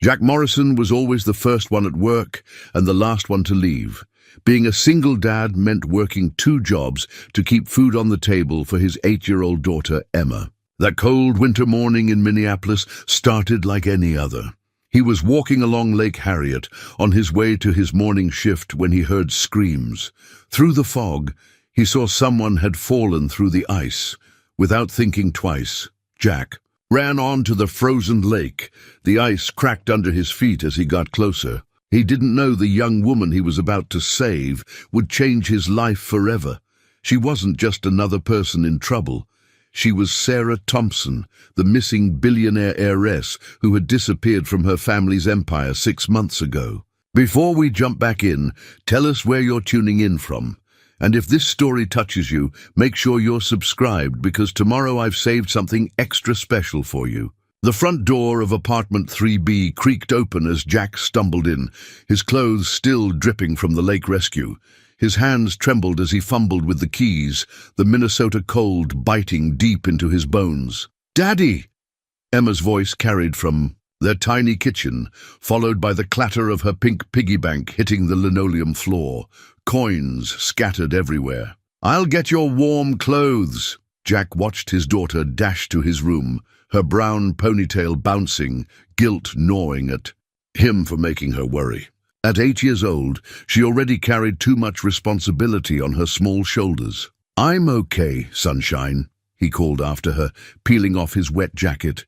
Jack Morrison was always the first one at work and the last one to leave. Being a single dad meant working 2 jobs to keep food on the table for his 8-year-old daughter, Emma. That cold winter morning in Minneapolis started like any other. He was walking along Lake Harriet on his way to his morning shift when he heard screams. Through the fog, he saw someone had fallen through the ice. Without thinking twice, Jack ran on to the frozen lake. The ice cracked under his feet as he got closer. He didn't know the young woman he was about to save would change his life forever. She wasn't just another person in trouble. She was Sarah Thompson, the missing billionaire heiress who had disappeared from her family's empire 6 months ago. Before we jump back in, tell us where you're tuning in from. And if this story touches you, make sure you're subscribed because tomorrow I've saved something extra special for you. The front door of apartment 3B creaked open as Jack stumbled in, his clothes still dripping from the lake rescue. His hands trembled as he fumbled with the keys, the Minnesota cold biting deep into his bones. "Daddy!" Emma's voice carried from their tiny kitchen, followed by the clatter of her pink piggy bank hitting the linoleum floor, coins scattered everywhere. "I'll get your warm clothes." Jack watched his daughter dash to his room, her brown ponytail bouncing, guilt gnawing at him for making her worry. At 8 years old, she already carried too much responsibility on her small shoulders. "I'm okay, sunshine," he called after her, peeling off his wet jacket.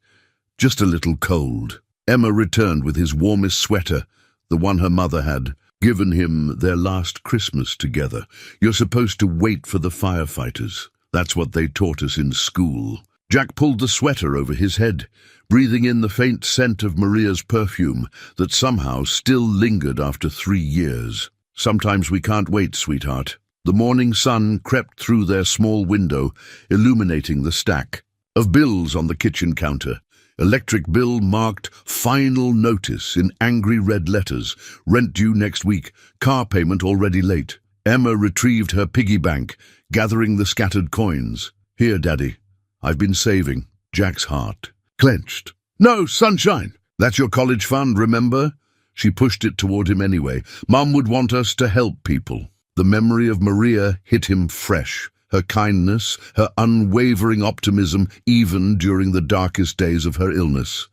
"Just a little cold." Emma returned with his warmest sweater, the one her mother had given him their last Christmas together. "You're supposed to wait for the firefighters. That's what they taught us in school." Jack pulled the sweater over his head, breathing in the faint scent of Maria's perfume that somehow still lingered after 3 years. "Sometimes we can't wait, sweetheart." The morning sun crept through their small window, illuminating the stack of bills on the kitchen counter. Electric bill marked "Final Notice" in angry red letters. Rent due next week. Car payment already late. Emma retrieved her piggy bank, gathering the scattered coins. "Here, Daddy. I've been saving." Jack's heart clenched. "No, sunshine! That's your college fund, remember?" She pushed it toward him anyway. "Mom would want us to help people." The memory of Maria hit him fresh. Her kindness, her unwavering optimism, even during the darkest days of her illness.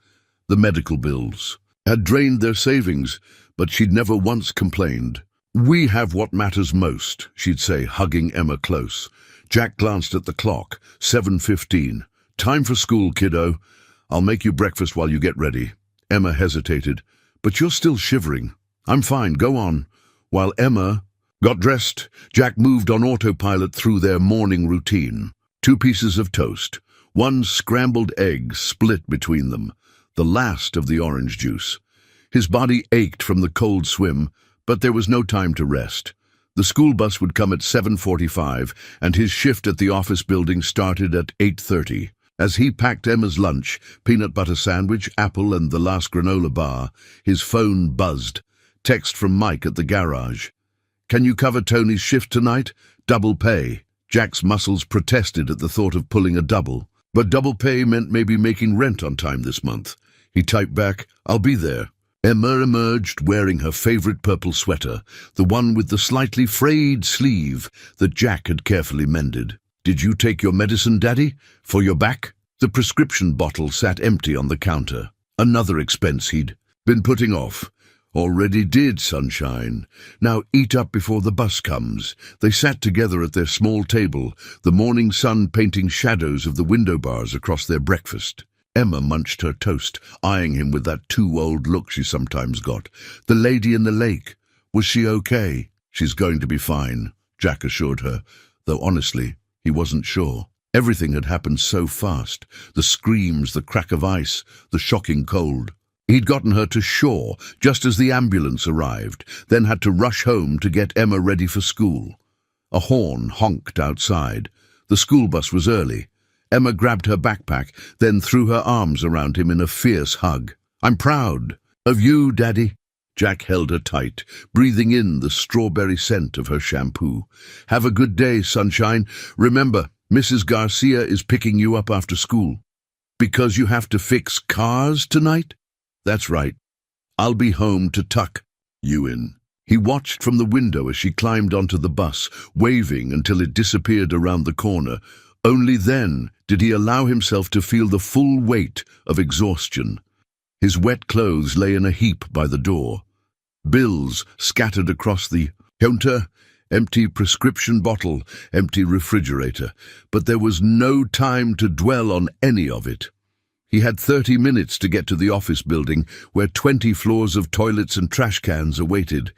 The medical bills had drained their savings, but she'd never once complained. "We have what matters most," she'd say, hugging Emma close. Jack glanced at the clock. 7:15. "Time for school, kiddo. I'll make you breakfast while you get ready." Emma hesitated. "But you're still shivering." "I'm fine, go on." While Emma got dressed, Jack moved on autopilot through their morning routine. 2 pieces of toast, 1 scrambled egg split between them, the last of the orange juice. His body ached from the cold swim, but there was no time to rest. The school bus would come at 7:45, and his shift at the office building started at 8:30. As he packed Emma's lunch, peanut butter sandwich, apple, and the last granola bar, his phone buzzed. Text from Mike at the garage. "Can you cover Tony's shift tonight? Double pay." Jack's muscles protested at the thought of pulling a double, but double pay meant maybe making rent on time this month. He typed back, "I'll be there." Emma emerged wearing her favorite purple sweater, the one with the slightly frayed sleeve that Jack had carefully mended. "Did you take your medicine, Daddy? For your back?" The prescription bottle sat empty on the counter. Another expense he'd been putting off. "Already did, sunshine. Now eat up before the bus comes." They sat together at their small table, the morning sun painting shadows of the window bars across their breakfast. Emma munched her toast, eyeing him with that too-old look she sometimes got. "The lady in the lake, was she okay?" "She's going to be fine," Jack assured her, though honestly, he wasn't sure. Everything had happened so fast. The screams, the crack of ice, the shocking cold. He'd gotten her to shore just as the ambulance arrived, then had to rush home to get Emma ready for school. A horn honked outside. The school bus was early. Emma grabbed her backpack, then threw her arms around him in a fierce hug. "I'm proud of you, Daddy." Jack held her tight, breathing in the strawberry scent of her shampoo. "Have a good day, sunshine. Remember, Mrs. Garcia is picking you up after school." "Because you have to fix cars tonight?" "That's right. I'll be home to tuck you in." He watched from the window as she climbed onto the bus, waving until it disappeared around the corner. Only then did he allow himself to feel the full weight of exhaustion. His wet clothes lay in a heap by the door. Bills scattered across the counter, empty prescription bottle, empty refrigerator. But there was no time to dwell on any of it. He had 30 minutes to get to the office building, where 20 floors of toilets and trash cans awaited.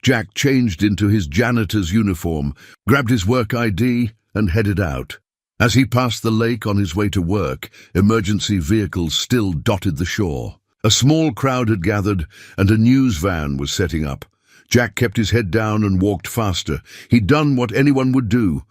Jack changed into his janitor's uniform, grabbed his work ID, and headed out. As he passed the lake on his way to work, emergency vehicles still dotted the shore. A small crowd had gathered, and a news van was setting up. Jack kept his head down and walked faster. He'd done what anyone would do.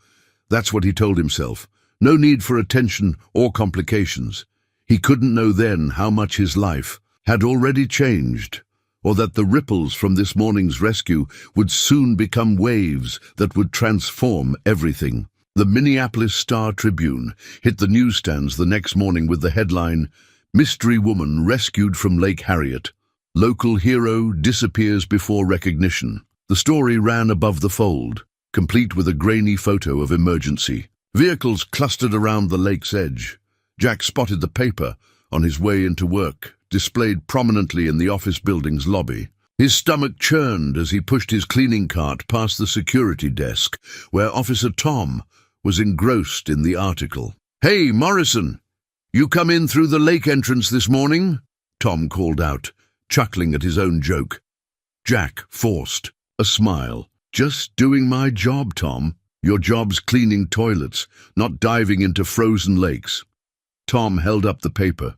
That's what he told himself. No need for attention or complications. He couldn't know then how much his life had already changed, or that the ripples from this morning's rescue would soon become waves that would transform everything. The Minneapolis Star-Tribune hit the newsstands the next morning with the headline, "Mystery Woman Rescued from Lake Harriet. Local Hero Disappears Before Recognition." The story ran above the fold, complete with a grainy photo of emergency. Vehicles clustered around the lake's edge. Jack spotted the paper on his way into work, displayed prominently in the office building's lobby. His stomach churned as he pushed his cleaning cart past the security desk, where Officer Tom was engrossed in the article. "Hey, Morrison, you come in through the lake entrance this morning?" Tom called out, chuckling at his own joke. Jack forced a smile. "Just doing my job, Tom. Your job's cleaning toilets, not diving into frozen lakes." Tom held up the paper.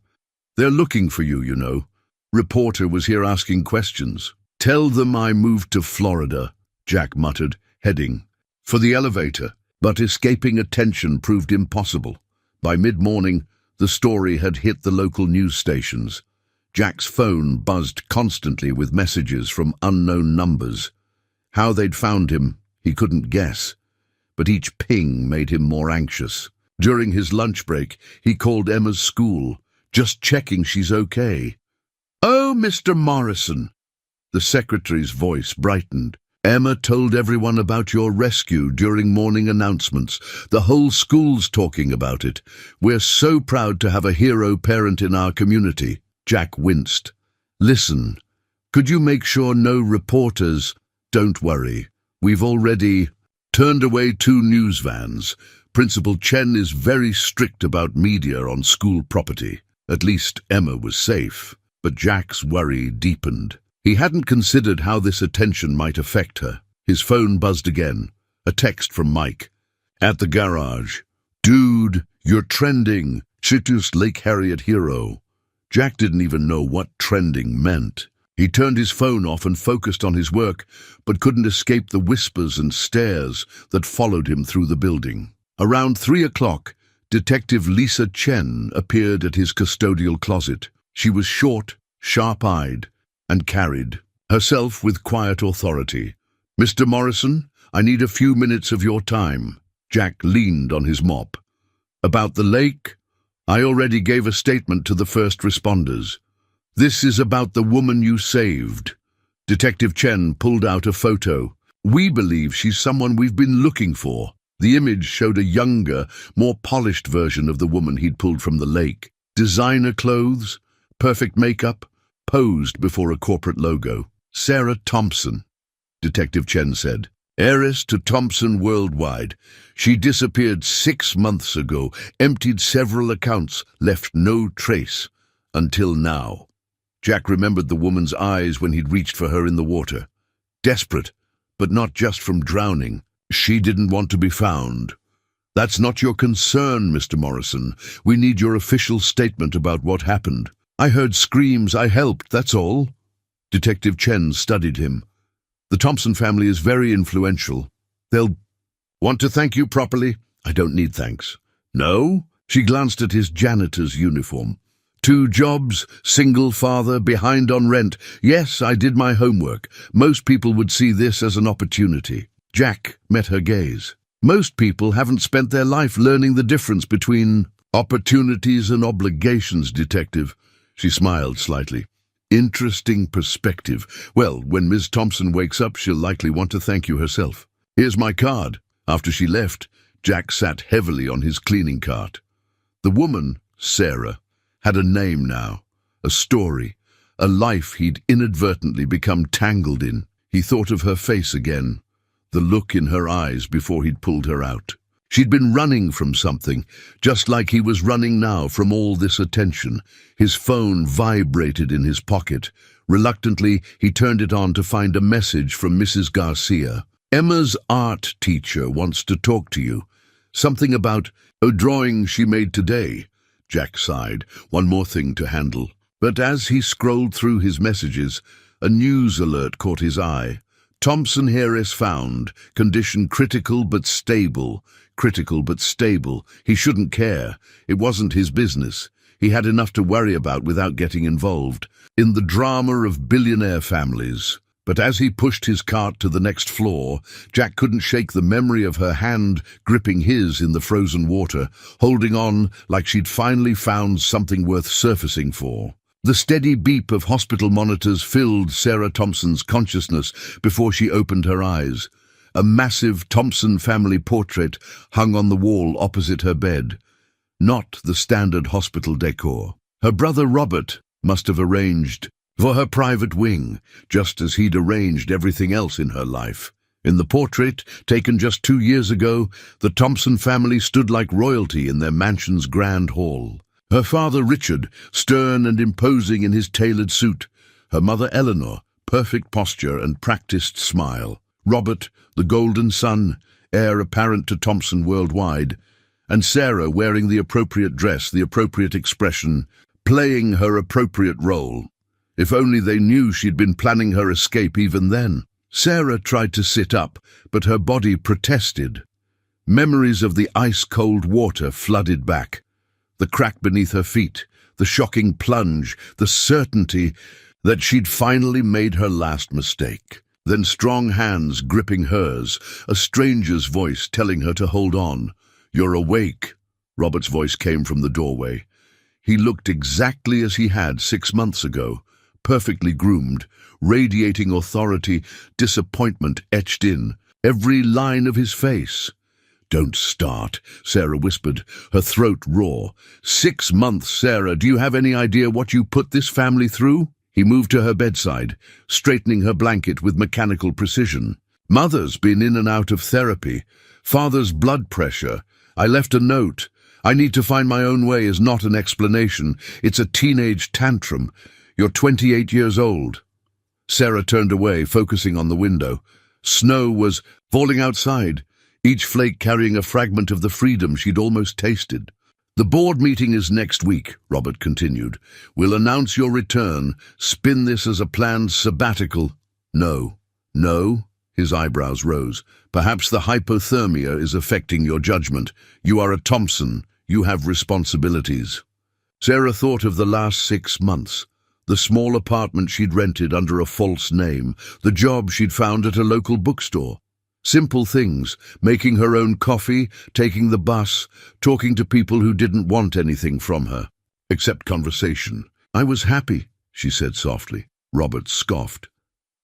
"They're looking for you, you know. Reporter was here asking questions." "Tell them I moved to Florida," Jack muttered, heading for the elevator. But escaping attention proved impossible. By mid-morning, the story had hit the local news stations. Jack's phone buzzed constantly with messages from unknown numbers. How they'd found him, he couldn't guess, but each ping made him more anxious. During his lunch break, he called Emma's school, just checking she's okay. "Oh, Mr. Morrison." The secretary's voice brightened. "Emma told everyone about your rescue during morning announcements. The whole school's talking about it. We're so proud to have a hero parent in our community." Jack winced. "Listen, could you make sure no reporters—" "Don't worry. We've already turned away 2 news vans. Principal Chen is very strict about media on school property. At least Emma was safe." But Jack's worry deepened. He hadn't considered how this attention might affect her. His phone buzzed again. A text from Mike. "At the garage. Dude, you're trending. Citrus Lake Harriet hero." Jack didn't even know what trending meant. He turned his phone off and focused on his work, but couldn't escape the whispers and stares that followed him through the building. Around 3 o'clock, Detective Lisa Chen appeared at his custodial closet. She was short, sharp-eyed, and carried herself with quiet authority. "Mr. Morrison, I need a few minutes of your time." Jack leaned on his mop. "About the lake? I already gave a statement to the first responders. This is about the woman you saved." Detective Chen pulled out a photo. "We believe she's someone we've been looking for." The image showed a younger, more polished version of the woman he'd pulled from the lake. Designer clothes, perfect makeup, posed before a corporate logo. "Sarah Thompson," Detective Chen said. "Heiress to Thompson Worldwide. She disappeared 6 months ago, emptied several accounts, left no trace. Until now." Jack remembered the woman's eyes when he'd reached for her in the water. Desperate, but not just from drowning. She didn't want to be found. "That's not your concern, Mr. Morrison. We need your official statement about what happened." "I heard screams. I helped, that's all." Detective Chen studied him. "The Thompson family is very influential. They'll want to thank you properly." "I don't need thanks." "No?" She glanced at his janitor's uniform. 2 jobs, single father, behind on rent. "Yes, I did my homework. Most people would see this as an opportunity." Jack met her gaze. "Most people haven't spent their life learning the difference between opportunities and obligations, Detective." She smiled slightly. Interesting perspective. Well, when Ms. Thompson wakes up, she'll likely want to thank you herself. Here's my card. After she left, Jack sat heavily on his cleaning cart. The woman, Sarah, had a name now, a story, a life he'd inadvertently become tangled in. He thought of her face again, the look in her eyes before he'd pulled her out. She'd been running from something, just like he was running now from all this attention. His phone vibrated in his pocket. Reluctantly, he turned it on to find a message from Mrs. Garcia. Emma's art teacher wants to talk to you. Something about a drawing she made today. Jack sighed. One more thing to handle. But as he scrolled through his messages, a news alert caught his eye. Thompson Harris found. Condition critical but stable. Critical but stable. He shouldn't care. It wasn't his business. He had enough to worry about without getting involved in the drama of billionaire families. But as he pushed his cart to the next floor, Jack couldn't shake the memory of her hand gripping his in the frozen water, holding on like she'd finally found something worth surfacing for. The steady beep of hospital monitors filled Sarah Thompson's consciousness before she opened her eyes. A massive Thompson family portrait hung on the wall opposite her bed. Not the standard hospital decor. Her brother Robert must have arranged for her private wing, just as he'd arranged everything else in her life. In the portrait, taken just 2 years ago, the Thompson family stood like royalty in their mansion's grand hall. Her father Richard, stern and imposing in his tailored suit. Her mother Eleanor, perfect posture and practiced smile. Robert, the golden son, heir apparent to Thompson worldwide. And Sarah wearing the appropriate dress, the appropriate expression, playing her appropriate role. If only they knew she'd been planning her escape even then. Sarah tried to sit up, but her body protested. Memories of the ice-cold water flooded back. The crack beneath her feet, the shocking plunge, the certainty that she'd finally made her last mistake. Then strong hands gripping hers, a stranger's voice telling her to hold on. "You're awake." Robert's voice came from the doorway. He looked exactly as he had 6 months ago, perfectly groomed, radiating authority, disappointment etched in every line of his face. "Don't start," Sarah whispered, her throat raw. 6 months, Sarah. Do you have any idea what you put this family through? He moved to her bedside, straightening her blanket with mechanical precision. "Mother's been in and out of therapy. Father's blood pressure. I left a note. I need to find my own way is not an explanation. It's a teenage tantrum. You're 28 years old." Sarah turned away, focusing on the window. Snow was falling outside, each flake carrying a fragment of the freedom she'd almost tasted. "The board meeting is next week," Robert continued. "We'll announce your return, spin this as a planned sabbatical." "No." "No?" His eyebrows rose. "Perhaps the hypothermia is affecting your judgment. You are a Thompson. You have responsibilities." Sarah thought of the last 6 months. The small apartment she'd rented under a false name, the job she'd found at a local bookstore. Simple things, making her own coffee, taking the bus, talking to people who didn't want anything from her, except conversation. "I was happy," she said softly. Robert scoffed.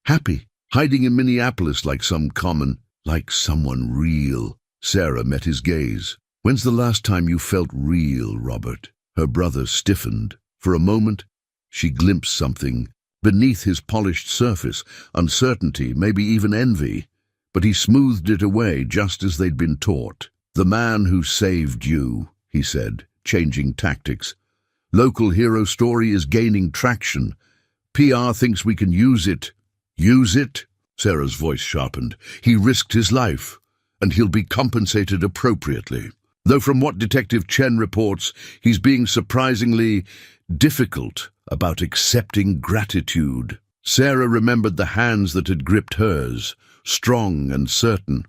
"Happy? Hiding in Minneapolis like someone real." Sarah met his gaze. "When's the last time you felt real, Robert?" Her brother stiffened. For a moment, she glimpsed something beneath his polished surface, uncertainty, maybe even envy. But he smoothed it away just as they'd been taught. "The man who saved you," he said, changing tactics. "Local hero story is gaining traction. PR thinks we can use it." "Use it?" Sarah's voice sharpened. "He risked his life, and he'll be compensated appropriately. Though from what Detective Chen reports, he's being surprisingly difficult about accepting gratitude." Sarah remembered the hands that had gripped hers, strong and certain,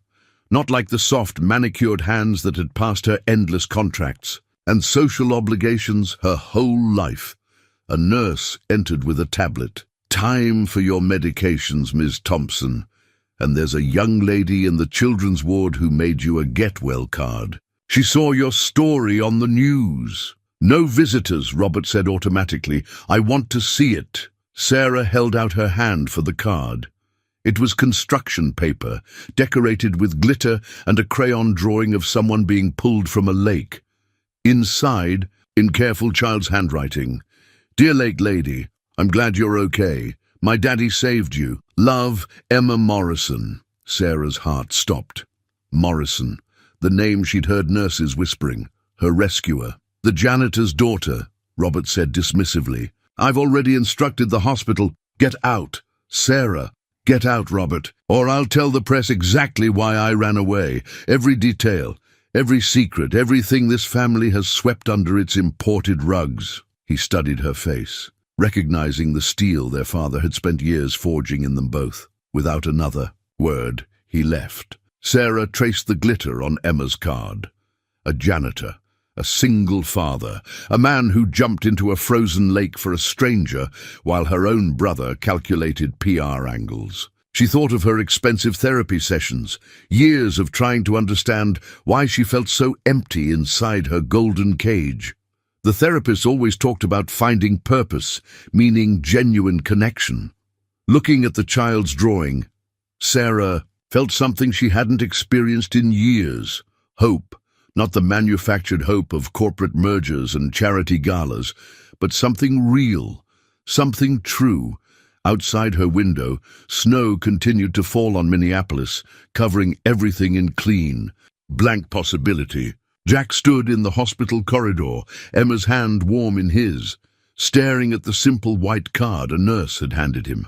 not like the soft, manicured hands that had passed her endless contracts and social obligations her whole life. A nurse entered with a tablet. "Time for your medications, Ms. Thompson. And there's a young lady in the children's ward who made you a get-well card. She saw your story on the news." "No visitors," Robert said automatically. "I want to see it." Sarah held out her hand for the card. It was construction paper, decorated with glitter and a crayon drawing of someone being pulled from a lake. Inside, in careful child's handwriting, "Dear Lake Lady, I'm glad you're okay. My daddy saved you. Love, Emma Morrison." Sarah's heart stopped. Morrison, the name she'd heard nurses whispering. Her rescuer. "The janitor's daughter," Robert said dismissively. "I've already instructed the hospital. Get out." "Sarah, get out, Robert, or I'll tell the press exactly why I ran away. Every detail, every secret, everything this family has swept under its imported rugs." He studied her face, recognizing the steel their father had spent years forging in them both. Without another word, he left. Sarah traced the glitter on Emma's card. A janitor, a single father, a man who jumped into a frozen lake for a stranger while her own brother calculated PR angles. She thought of her expensive therapy sessions, years of trying to understand why she felt so empty inside her golden cage. The therapist always talked about finding purpose, meaning genuine connection. Looking at the child's drawing, Sarah felt something she hadn't experienced in years. Hope. Not the manufactured hope of corporate mergers and charity galas, but something real, something true. Outside her window, snow continued to fall on Minneapolis, covering everything in clean, blank possibility. Jack stood in the hospital corridor, Emma's hand warm in his, staring at the simple white card a nurse had handed him.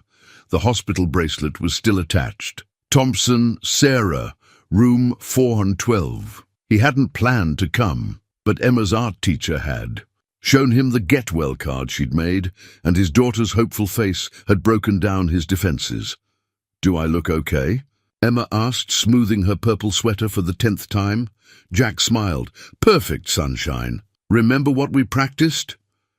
The hospital bracelet was still attached. Thompson, Sarah, room 412. He hadn't planned to come, but Emma's art teacher had. Shown him the get well card she'd made, and his daughter's hopeful face had broken down his defenses. "Do I look okay?" Emma asked, smoothing her purple sweater for the 10th time. Jack smiled. "Perfect, sunshine. Remember what we practiced?"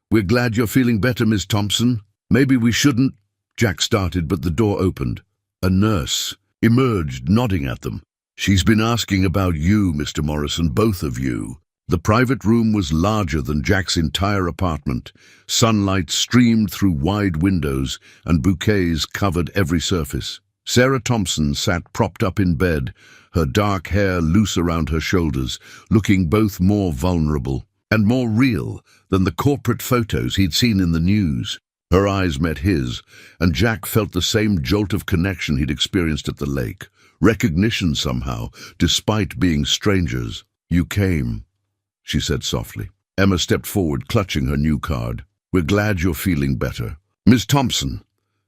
"We're glad you're feeling better, Miss Thompson." "Maybe we shouldn't," Jack started, but the door opened. A nurse emerged, nodding at them. "She's been asking about you, Mr. Morrison, both of you." The private room was larger than Jack's entire apartment. Sunlight streamed through wide windows, and bouquets covered every surface. Sarah Thompson sat propped up in bed, her dark hair loose around her shoulders, looking both more vulnerable and more real than the corporate photos he'd seen in the news. Her eyes met his, and Jack felt the same jolt of connection he'd experienced at the lake. Recognition somehow, despite being strangers. "You came," she said softly. Emma stepped forward, clutching her new card. "We're glad you're feeling better." "Miss Thompson."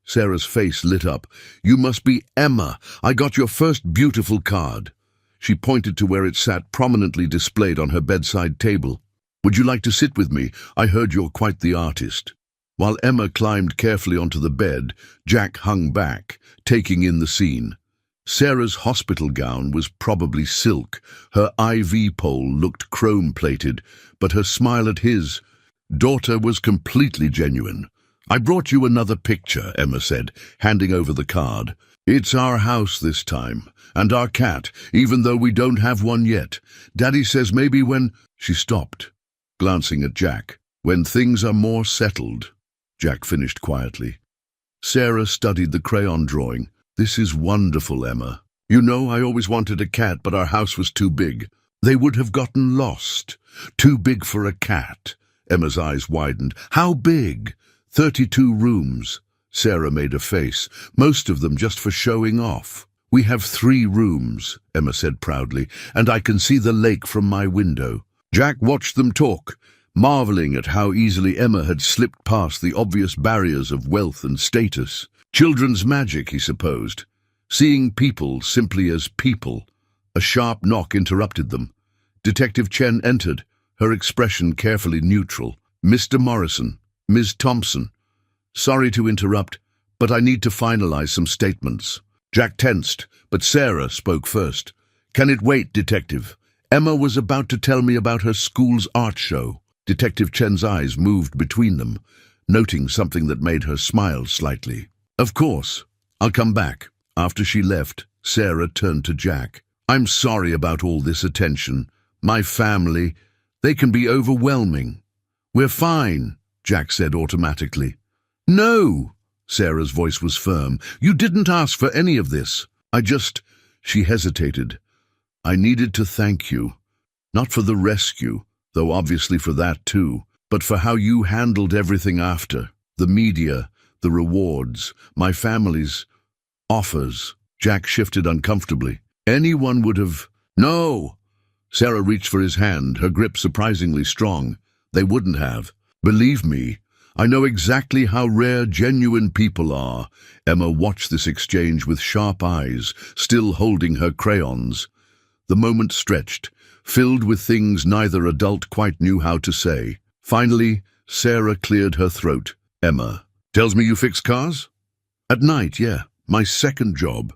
Sarah's face lit up. "You must be Emma. I got your first beautiful card." She pointed to where it sat prominently displayed on her bedside table. "Would you like to sit with me? I heard you're quite the artist." While Emma climbed carefully onto the bed, Jack hung back, taking in the scene. Sarah's hospital gown was probably silk. Her IV pole looked chrome-plated, but her smile at his daughter was completely genuine. "I brought you another picture," Emma said, handing over the card. "It's our house this time, and our cat, even though we don't have one yet. Daddy says maybe when—" She stopped, glancing at Jack. "When things are more settled," Jack finished quietly. Sarah studied the crayon drawing. "This is wonderful, Emma. You know, I always wanted a cat, but our house was too big. They would have gotten lost. Too big for a cat." Emma's eyes widened. "How big?" 32 rooms. Sarah made a face, most of them just for showing off. "We have 3 rooms, Emma said proudly, "and I can see the lake from my window." Jack watched them talk, marveling at how easily Emma had slipped past the obvious barriers of wealth and status. Children's magic, he supposed. Seeing people simply as people. A sharp knock interrupted them. Detective Chen entered, her expression carefully neutral. "Mr. Morrison, Ms. Thompson. Sorry to interrupt, but I need to finalize some statements." Jack tensed, but Sarah spoke first. "Can it wait, Detective? Emma was about to tell me about her school's art show." Detective Chen's eyes moved between them, noting something that made her smile slightly. "Of course. I'll come back." After she left, Sarah turned to Jack. "I'm sorry about all this attention. My family, they can be overwhelming." "We're fine," Jack said automatically. "No," Sarah's voice was firm. "You didn't ask for any of this. She hesitated. "I needed to thank you. Not for the rescue, though obviously for that too, but for how you handled everything after. The media, the rewards, my family's offers." Jack shifted uncomfortably. "Anyone would have—" "No!" Sarah reached for his hand, her grip surprisingly strong. "They wouldn't have. Believe me, I know exactly how rare genuine people are." Emma watched this exchange with sharp eyes, still holding her crayons. The moment stretched, filled with things neither adult quite knew how to say. Finally, Sarah cleared her throat. "Emma, tells me you fix cars?" "At night, yeah. My second job.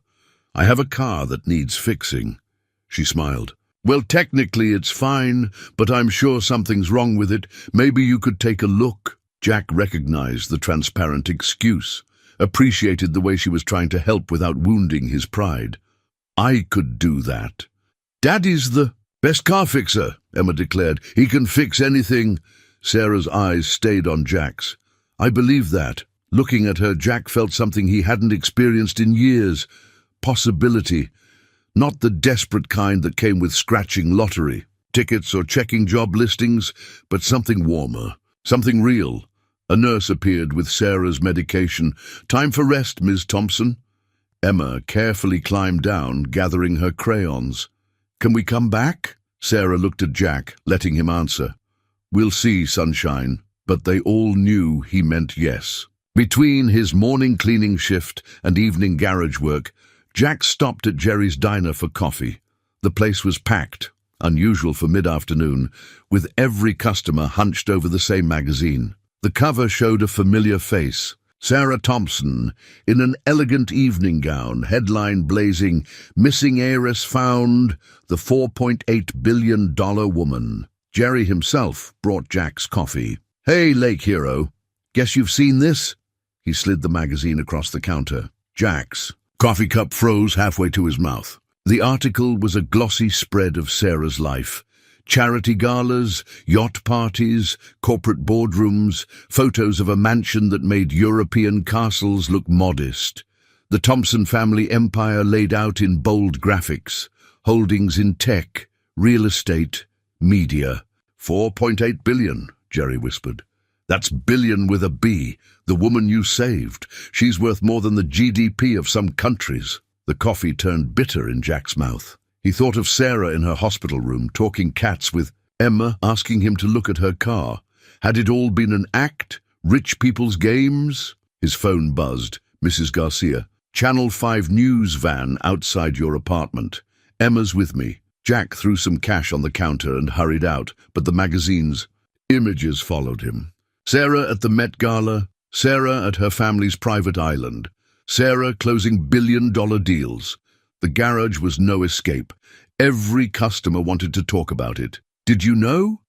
I have a car that needs fixing." She smiled. "Well, technically it's fine, but I'm sure something's wrong with it. Maybe you could take a look." Jack recognized the transparent excuse, appreciated the way she was trying to help without wounding his pride. "I could do that." "Daddy's the best car fixer," Emma declared. "He can fix anything." Sarah's eyes stayed on Jack's. "I believe that." Looking at her, Jack felt something he hadn't experienced in years. Possibility. Not the desperate kind that came with scratching lottery tickets or checking job listings, but something warmer, something real. A nurse appeared with Sarah's medication. "Time for rest, Ms. Thompson." Emma carefully climbed down, gathering her crayons. "Can we come back?" Sarah looked at Jack, letting him answer. "We'll see, sunshine." But they all knew he meant yes. Between his morning cleaning shift and evening garage work, Jack stopped at Jerry's diner for coffee. The place was packed, unusual for mid-afternoon, with every customer hunched over the same magazine. The cover showed a familiar face, Sarah Thompson, in an elegant evening gown, headline blazing, "Missing Heiress Found, the $4.8 billion woman." Jerry himself brought Jack's coffee. "Hey, Lake Hero, guess you've seen this?" He slid the magazine across the counter. Jack's coffee cup froze halfway to his mouth. The article was a glossy spread of Sarah's life. Charity galas, yacht parties, corporate boardrooms, photos of a mansion that made European castles look modest. The Thompson family empire laid out in bold graphics. Holdings in tech, real estate, media. $4.8 billion, Jerry whispered. "That's billion with a B. The woman you saved. She's worth more than the GDP of some countries." The coffee turned bitter in Jack's mouth. He thought of Sarah in her hospital room, talking cats with Emma, asking him to look at her car. Had it all been an act? Rich people's games? His phone buzzed. "Mrs. Garcia, Channel 5 news van outside your apartment. Emma's with me." Jack threw some cash on the counter and hurried out, but the magazine's images followed him. Sarah at the Met Gala, Sarah at her family's private island, Sarah closing billion-dollar deals. The garage was no escape. Every customer wanted to talk about it. "Did you know?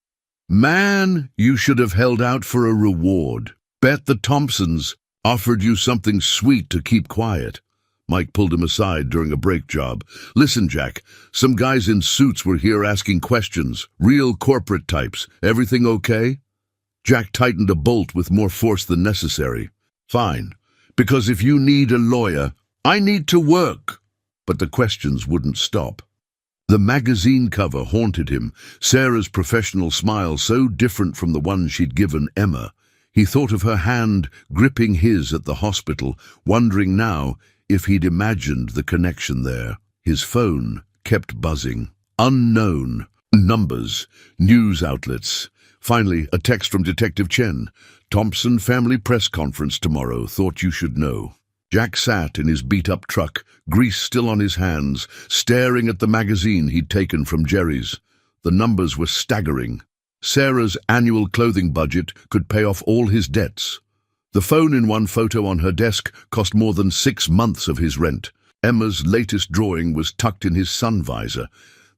Man, you should have held out for a reward. Bet the Thompsons offered you something sweet to keep quiet." Mike pulled him aside during a break job. "Listen, Jack, some guys in suits were here asking questions. Real corporate types. Everything okay?" Jack tightened a bolt with more force than necessary. "Fine, because if you need a lawyer, I need to work." But the questions wouldn't stop. The magazine cover haunted him, Sarah's professional smile so different from the one she'd given Emma. He thought of her hand gripping his at the hospital, wondering now if he'd imagined the connection there. His phone kept buzzing. Unknown. Numbers. News outlets. Finally, a text from Detective Chen. "Thompson family press conference tomorrow. Thought you should know." Jack sat in his beat-up truck, grease still on his hands, staring at the magazine he'd taken from Jerry's. The numbers were staggering. Sarah's annual clothing budget could pay off all his debts. The phone in one photo on her desk cost more than 6 months of his rent. Emma's latest drawing was tucked in his sun visor.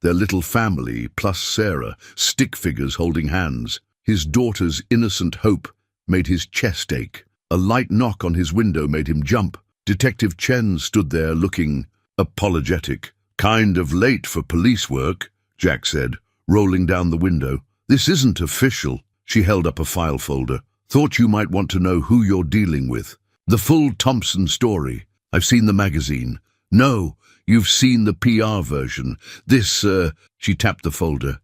Their little family, plus Sarah, stick figures holding hands. His daughter's innocent hope made his chest ache. A light knock on his window made him jump. Detective Chen stood there looking apologetic. "Kind of late for police work," Jack said, rolling down the window. "This isn't official." She held up a file folder. "Thought you might want to know who you're dealing with." The full Thompson story. I've seen the magazine. No, you've seen the PR version. This, she tapped the folder.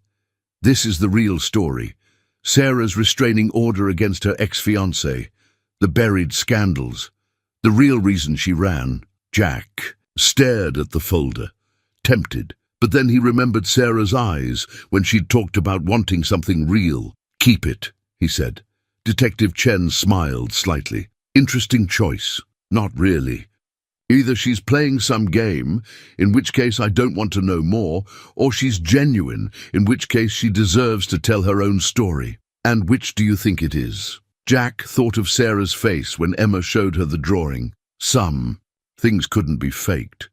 This is the real story. Sarah's restraining order against her ex-fiancé. The buried scandals. The real reason she ran. Jack stared at the folder, tempted. But then he remembered Sarah's eyes when she'd talked about wanting something real. Keep it, he said. Detective Chen smiled slightly. Interesting choice. Not really. Either she's playing some game, in which case I don't want to know more, or she's genuine, in which case she deserves to tell her own story. And which do you think it is? Jack thought of Sarah's face when Emma showed her the drawing. Some things couldn't be faked.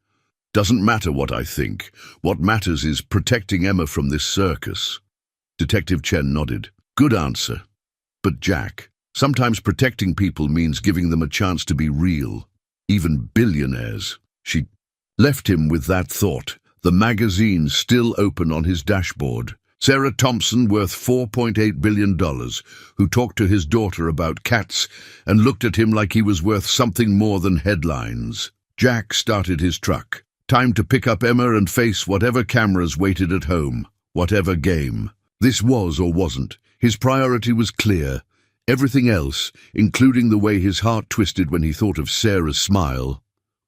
Doesn't matter what I think. What matters is protecting Emma from this circus. Detective Chen nodded. Good answer. But Jack, sometimes protecting people means giving them a chance to be real. Even billionaires. She left him with that thought, the magazine still open on his dashboard. Sarah Thompson, worth $4.8 billion, who talked to his daughter about cats and looked at him like he was worth something more than headlines. Jack started his truck. Time to pick up Emma and face whatever cameras waited at home, whatever game. This was or wasn't. His priority was clear. Everything else, including the way his heart twisted when he thought of Sarah's smile,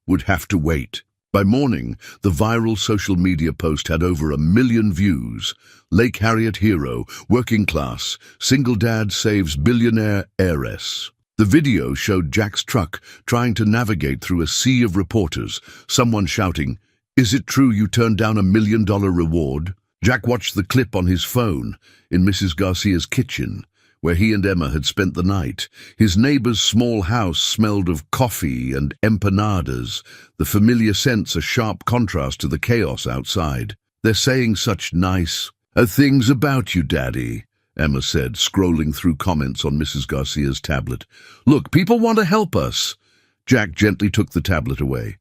would have to wait. By morning, the viral social media post had over 1 million views. Lake Harriet hero, working class, single dad saves billionaire heiress. The video showed Jack's truck trying to navigate through a sea of reporters, someone shouting, "Is it true you turned down $1 million reward?" Jack watched the clip on his phone in Mrs. Garcia's kitchen, where he and Emma had spent the night. His neighbor's small house smelled of coffee and empanadas, the familiar scents a sharp contrast to the chaos outside. "They're saying such nice things about you, Daddy," Emma said, scrolling through comments on Mrs. Garcia's tablet. "Look, people want to help us." Jack gently took the tablet away.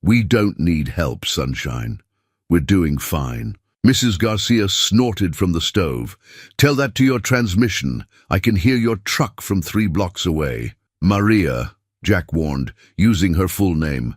"We don't need help, Sunshine. We're doing fine." Mrs. Garcia snorted from the stove. "Tell that to your transmission. I can hear your truck from 3 blocks away." "Maria," Jack warned, using her full name.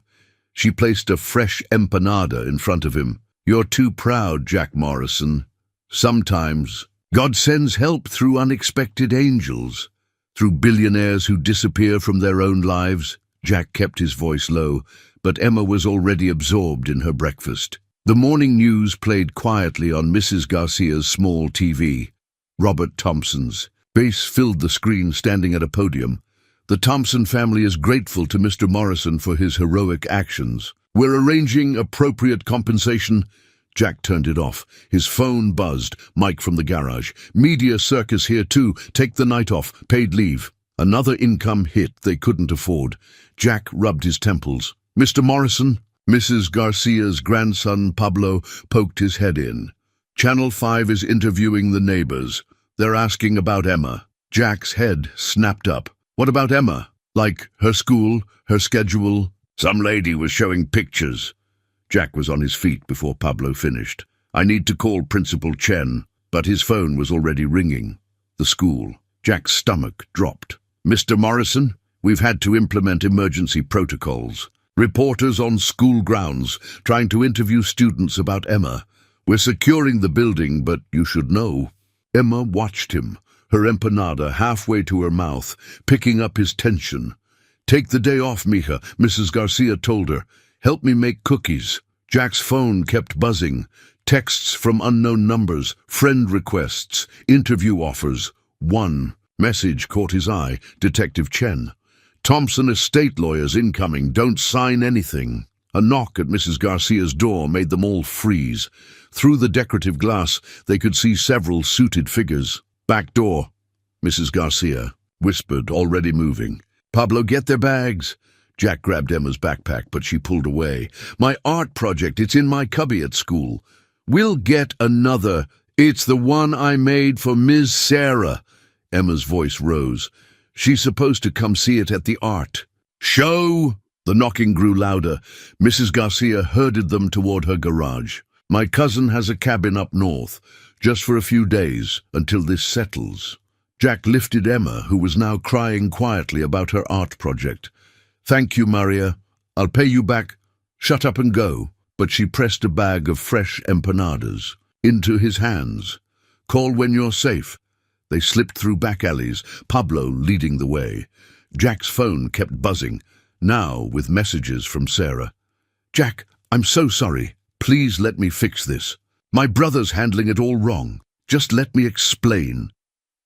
She placed a fresh empanada in front of him. "You're too proud, Jack Morrison. Sometimes God sends help through unexpected angels, through billionaires who disappear from their own lives." Jack kept his voice low, but Emma was already absorbed in her breakfast. The morning news played quietly on Mrs. Garcia's small TV. Robert Thompson's face filled the screen, standing at a podium. "The Thompson family is grateful to Mr. Morrison for his heroic actions. We're arranging appropriate compensation." Jack turned it off. His phone buzzed. Mike from the garage. "Media circus here too. Take the night off. Paid leave." Another income hit they couldn't afford. Jack rubbed his temples. "Mr. Morrison?" Mrs. Garcia's grandson Pablo poked his head in. "Channel 5 is interviewing the neighbors. They're asking about Emma." Jack's head snapped up. "What about Emma? Like her school, her schedule?" "Some lady was showing pictures." Jack was on his feet before Pablo finished. "I need to call Principal Chen," but his phone was already ringing. The school. Jack's stomach dropped. "Mr. Morrison, we've had to implement emergency protocols. Reporters on school grounds trying to interview students about Emma. We're securing the building, but you should know." Emma watched him, her empanada halfway to her mouth, picking up his tension. "Take the day off, mija," Mrs. Garcia told her. "Help me make cookies." Jack's phone kept buzzing. Texts from unknown numbers, friend requests, interview offers. One message caught his eye. Detective Chen. "Thompson estate lawyers incoming. Don't sign anything." A knock at Mrs. Garcia's door made them all freeze. Through the decorative glass, they could see several suited figures. "Back door," Mrs. Garcia whispered, already moving. "Pablo, get their bags." Jack grabbed Emma's backpack, but she pulled away. "My art project, it's in my cubby at school." "We'll get another. It's the one I made for Ms. Sarah." Emma's voice rose. "She's supposed to come see it at the art show." The knocking grew louder. Mrs. Garcia herded them toward her garage. "My cousin has a cabin up north, just for a few days, until this settles." Jack lifted Emma, who was now crying quietly about her art project. "Thank you, Maria. I'll pay you back. Shut up and go." But she pressed a bag of fresh empanadas into his hands. "Call when you're safe." They slipped through back alleys, Pablo leading the way. Jack's phone kept buzzing, now with messages from Sarah. "Jack, I'm so sorry. Please let me fix this. My brother's handling it all wrong. Just let me explain."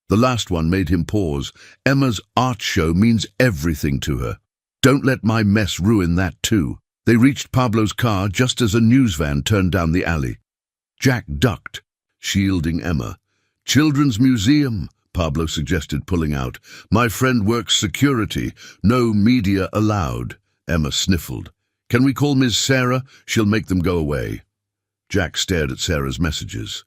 The last one made him pause. "Emma's art show means everything to her. Don't let my mess ruin that too." They reached Pablo's car just as a news van turned down the alley. Jack ducked, shielding Emma. "Children's museum," Pablo suggested, pulling out. "My friend works security. No media allowed." Emma sniffled. "Can we call Ms. Sarah? She'll make them go away." Jack stared at Sarah's messages.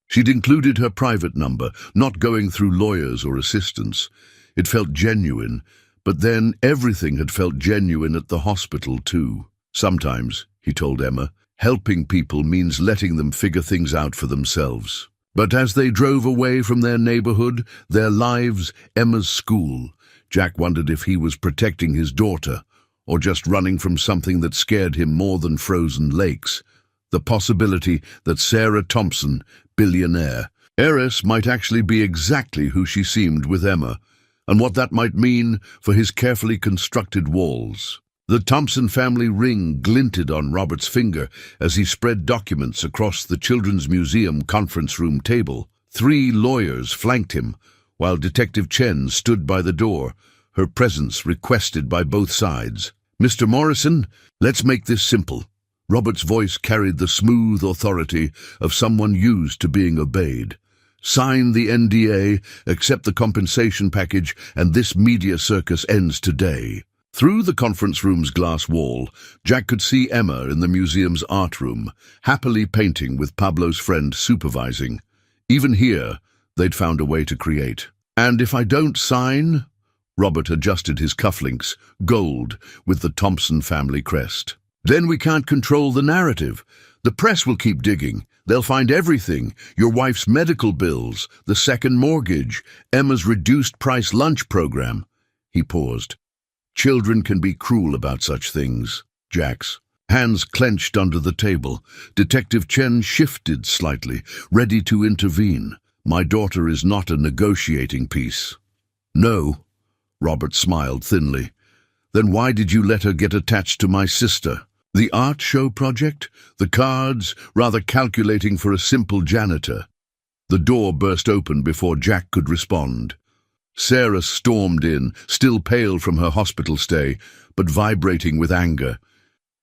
She'd included her private number, not going through lawyers or assistants. It felt genuine, but then everything had felt genuine at the hospital too. "Sometimes," he told Emma, "helping people means letting them figure things out for themselves." But as they drove away from their neighborhood, their lives, Emma's school, Jack wondered if he was protecting his daughter, or just running from something that scared him more than frozen lakes. The possibility that Sarah Thompson, billionaire, heiress, might actually be exactly who she seemed with Emma, and what that might mean for his carefully constructed walls. The Thompson family ring glinted on Robert's finger as he spread documents across the Children's Museum conference room table. 3 lawyers flanked him, while Detective Chen stood by the door, her presence requested by both sides. "Mr. Morrison, let's make this simple." Robert's voice carried the smooth authority of someone used to being obeyed. "Sign the NDA, accept the compensation package, and this media circus ends today." Through the conference room's glass wall, Jack could see Emma in the museum's art room, happily painting with Pablo's friend supervising. Even here, they'd found a way to create. "And if I don't sign?" Robert adjusted his cufflinks, gold, with the Thompson family crest. "Then we can't control the narrative. The press will keep digging. They'll find everything. Your wife's medical bills, the second mortgage, Emma's reduced-price lunch program." He paused. "Children can be cruel about such things." Jack's hands clenched under the table. Detective Chen shifted slightly, ready to intervene. "My daughter is not a negotiating piece." "No," Robert smiled thinly. "Then why did you let her get attached to my sister?" "The art show project? The cards, rather calculating for a simple janitor." The door burst open before Jack could respond. Sarah stormed in, still pale from her hospital stay, but vibrating with anger.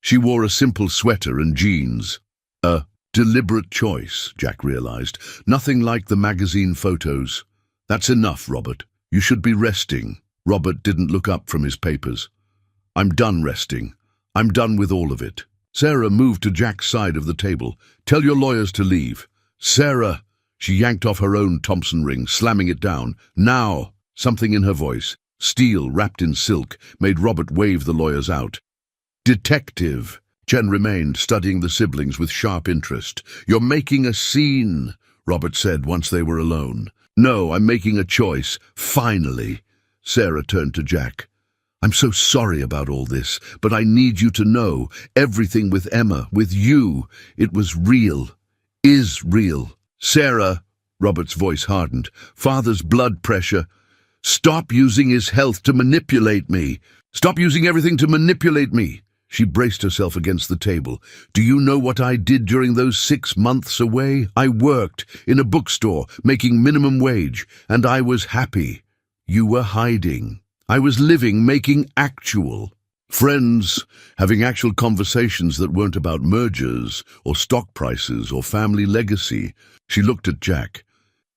She wore a simple sweater and jeans. A deliberate choice, Jack realized. Nothing like the magazine photos. "That's enough, Robert. You should be resting." Robert didn't look up from his papers. "I'm done resting. I'm done with all of it." Sarah moved to Jack's side of the table. "Tell your lawyers to leave." "Sarah!" She yanked off her own Thompson ring, slamming it down. "Now!" Something in her voice, steel wrapped in silk, made Robert wave the lawyers out. "Detective!" Chen remained, studying the siblings with sharp interest. "You're making a scene," Robert said once they were alone. "No, I'm making a choice. Finally." Sarah turned to Jack. "I'm so sorry about all this, but I need you to know, everything with Emma, with you, it was real. Is real." "Sarah," Robert's voice hardened, "Father's blood pressure. Stop using his health to manipulate me. Stop using everything to manipulate me." She braced herself against the table. "Do you know what I did during those 6 months away? I worked in a bookstore, making minimum wage, and I was happy. You were hiding. I was living, making actual friends, having actual conversations that weren't about mergers or stock prices or family legacy." She looked at Jack.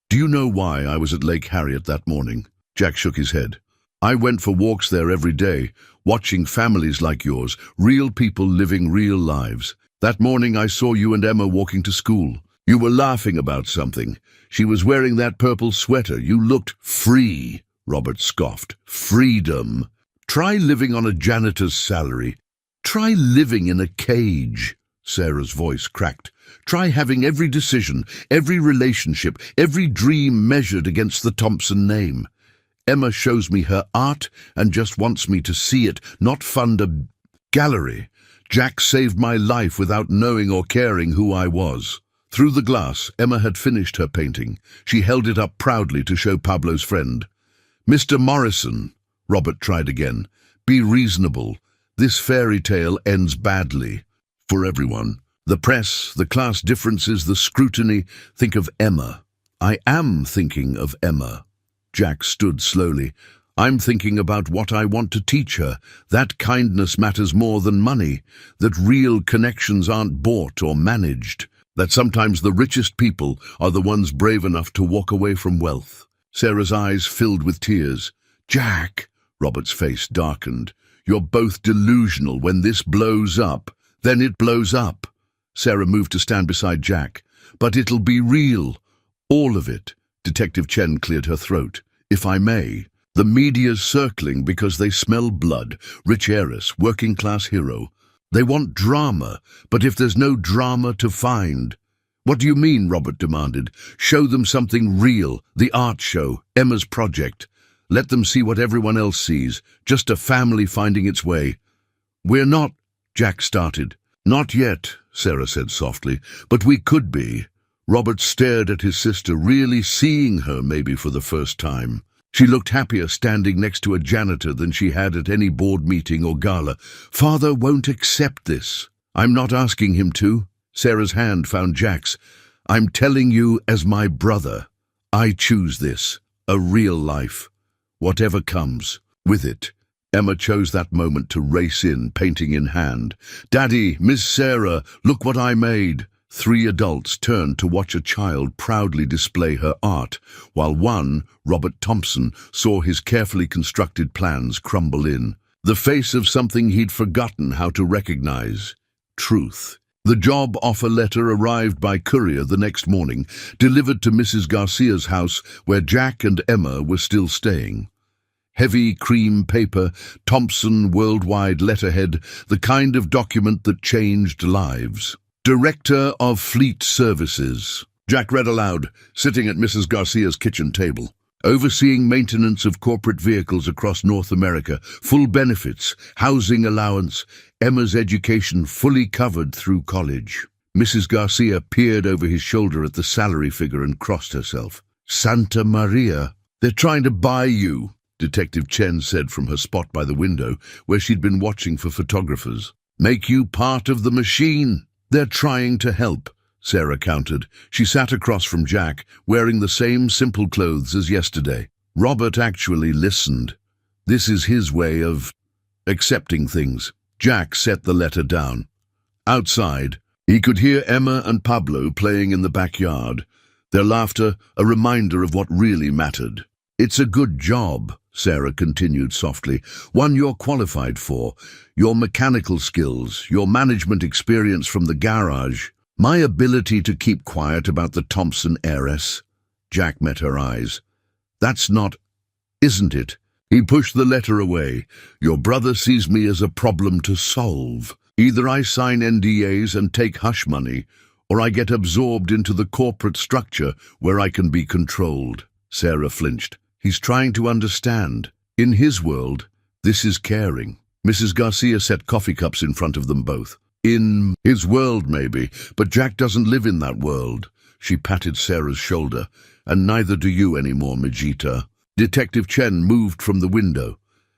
"Do you know why I was at Lake Harriet that morning?" Jack shook his head. "I went for walks there every day, watching families like yours, real people living real lives. That morning I saw you and Emma walking to school. You were laughing about something. She was wearing that purple sweater. You looked free." Robert scoffed. "Freedom. Try living on a janitor's salary. Try living in a cage." Sarah's voice cracked. "Try having every decision, every relationship, every dream measured against the Thompson name. Emma shows me her art and just wants me to see it, not fund a gallery. Jack saved my life without knowing or caring who I was. Through the glass, Emma had finished her painting. She held it up proudly to show Pablo's friend. "Mr. Morrison," Robert tried again, "be reasonable. This fairy tale ends badly. For everyone. The press, the class differences, the scrutiny. Think of Emma." "I am thinking of Emma." Jack stood slowly. "I'm thinking about what I want to teach her. That kindness matters more than money. That real connections aren't bought or managed. That sometimes the richest people are the ones brave enough to walk away from wealth." Sarah's eyes filled with tears. "Jack," Robert's face darkened, "you're both delusional. When this blows up, then it blows up." Sarah moved to stand beside Jack. "But it'll be real. All of it." Detective Chen cleared her throat. "If I may, the media's circling because they smell blood. Rich heiress, working class hero. They want drama, but if there's no drama to find—" "What do you mean?" Robert demanded. "Show them something real. The art show, Emma's project. Let them see what everyone else sees. Just a family finding its way." "We're not—" Jack started. "Not yet," Sarah said softly, "but we could be." Robert stared at his sister, really seeing her maybe for the first time. She looked happier standing next to a janitor than she had at any board meeting or gala. "Father won't accept this." "I'm not asking him to." Sarah's hand found Jack's. "I'm telling you as my brother. I choose this. A real life. Whatever comes. With it." Emma chose that moment to race in, painting in hand. "Daddy, Miss Sarah, look what I made." 3 adults turned to watch a child proudly display her art, while one, Robert Thompson, saw his carefully constructed plans crumble in. The face of something he'd forgotten how to recognize. Truth. The job offer letter arrived by courier the next morning, delivered to Mrs. Garcia's house where Jack and Emma were still staying. Heavy cream paper, Thompson worldwide letterhead, the kind of document that changed lives. "Director of Fleet Services," Jack read aloud, sitting at Mrs. Garcia's kitchen table. "Overseeing maintenance of corporate vehicles across North America, full benefits, housing allowance, Emma's education fully covered through college." Mrs. Garcia peered over his shoulder at the salary figure and crossed herself. "Santa Maria, they're trying to buy you," Detective Chen said from her spot by the window, where she'd been watching for photographers. "Make you part of the machine." "They're trying to help," Sarah countered. She sat across from Jack, wearing the same simple clothes as yesterday. Robert actually listened. This is his way of accepting things. Jack set the letter down. Outside, he could hear Emma and Pablo playing in the backyard, their laughter a reminder of what really mattered. "It's a good job," Sarah continued softly, "one you're qualified for. Your mechanical skills, your management experience from the garage, my ability to keep quiet about the Thompson heiress." Jack met her eyes. "That's not, isn't it?" He pushed the letter away. "Your brother sees me as a problem to solve. Either I sign NDAs and take hush money, or I get absorbed into the corporate structure where I can be controlled." Sarah flinched. "He's trying to understand. In his world, this is caring." Mrs. Garcia set coffee cups in front of them both. "In his world, maybe, but Jack doesn't live in that world." She patted Sarah's shoulder. "And neither do you anymore, Majita." Detective Chen moved from the window.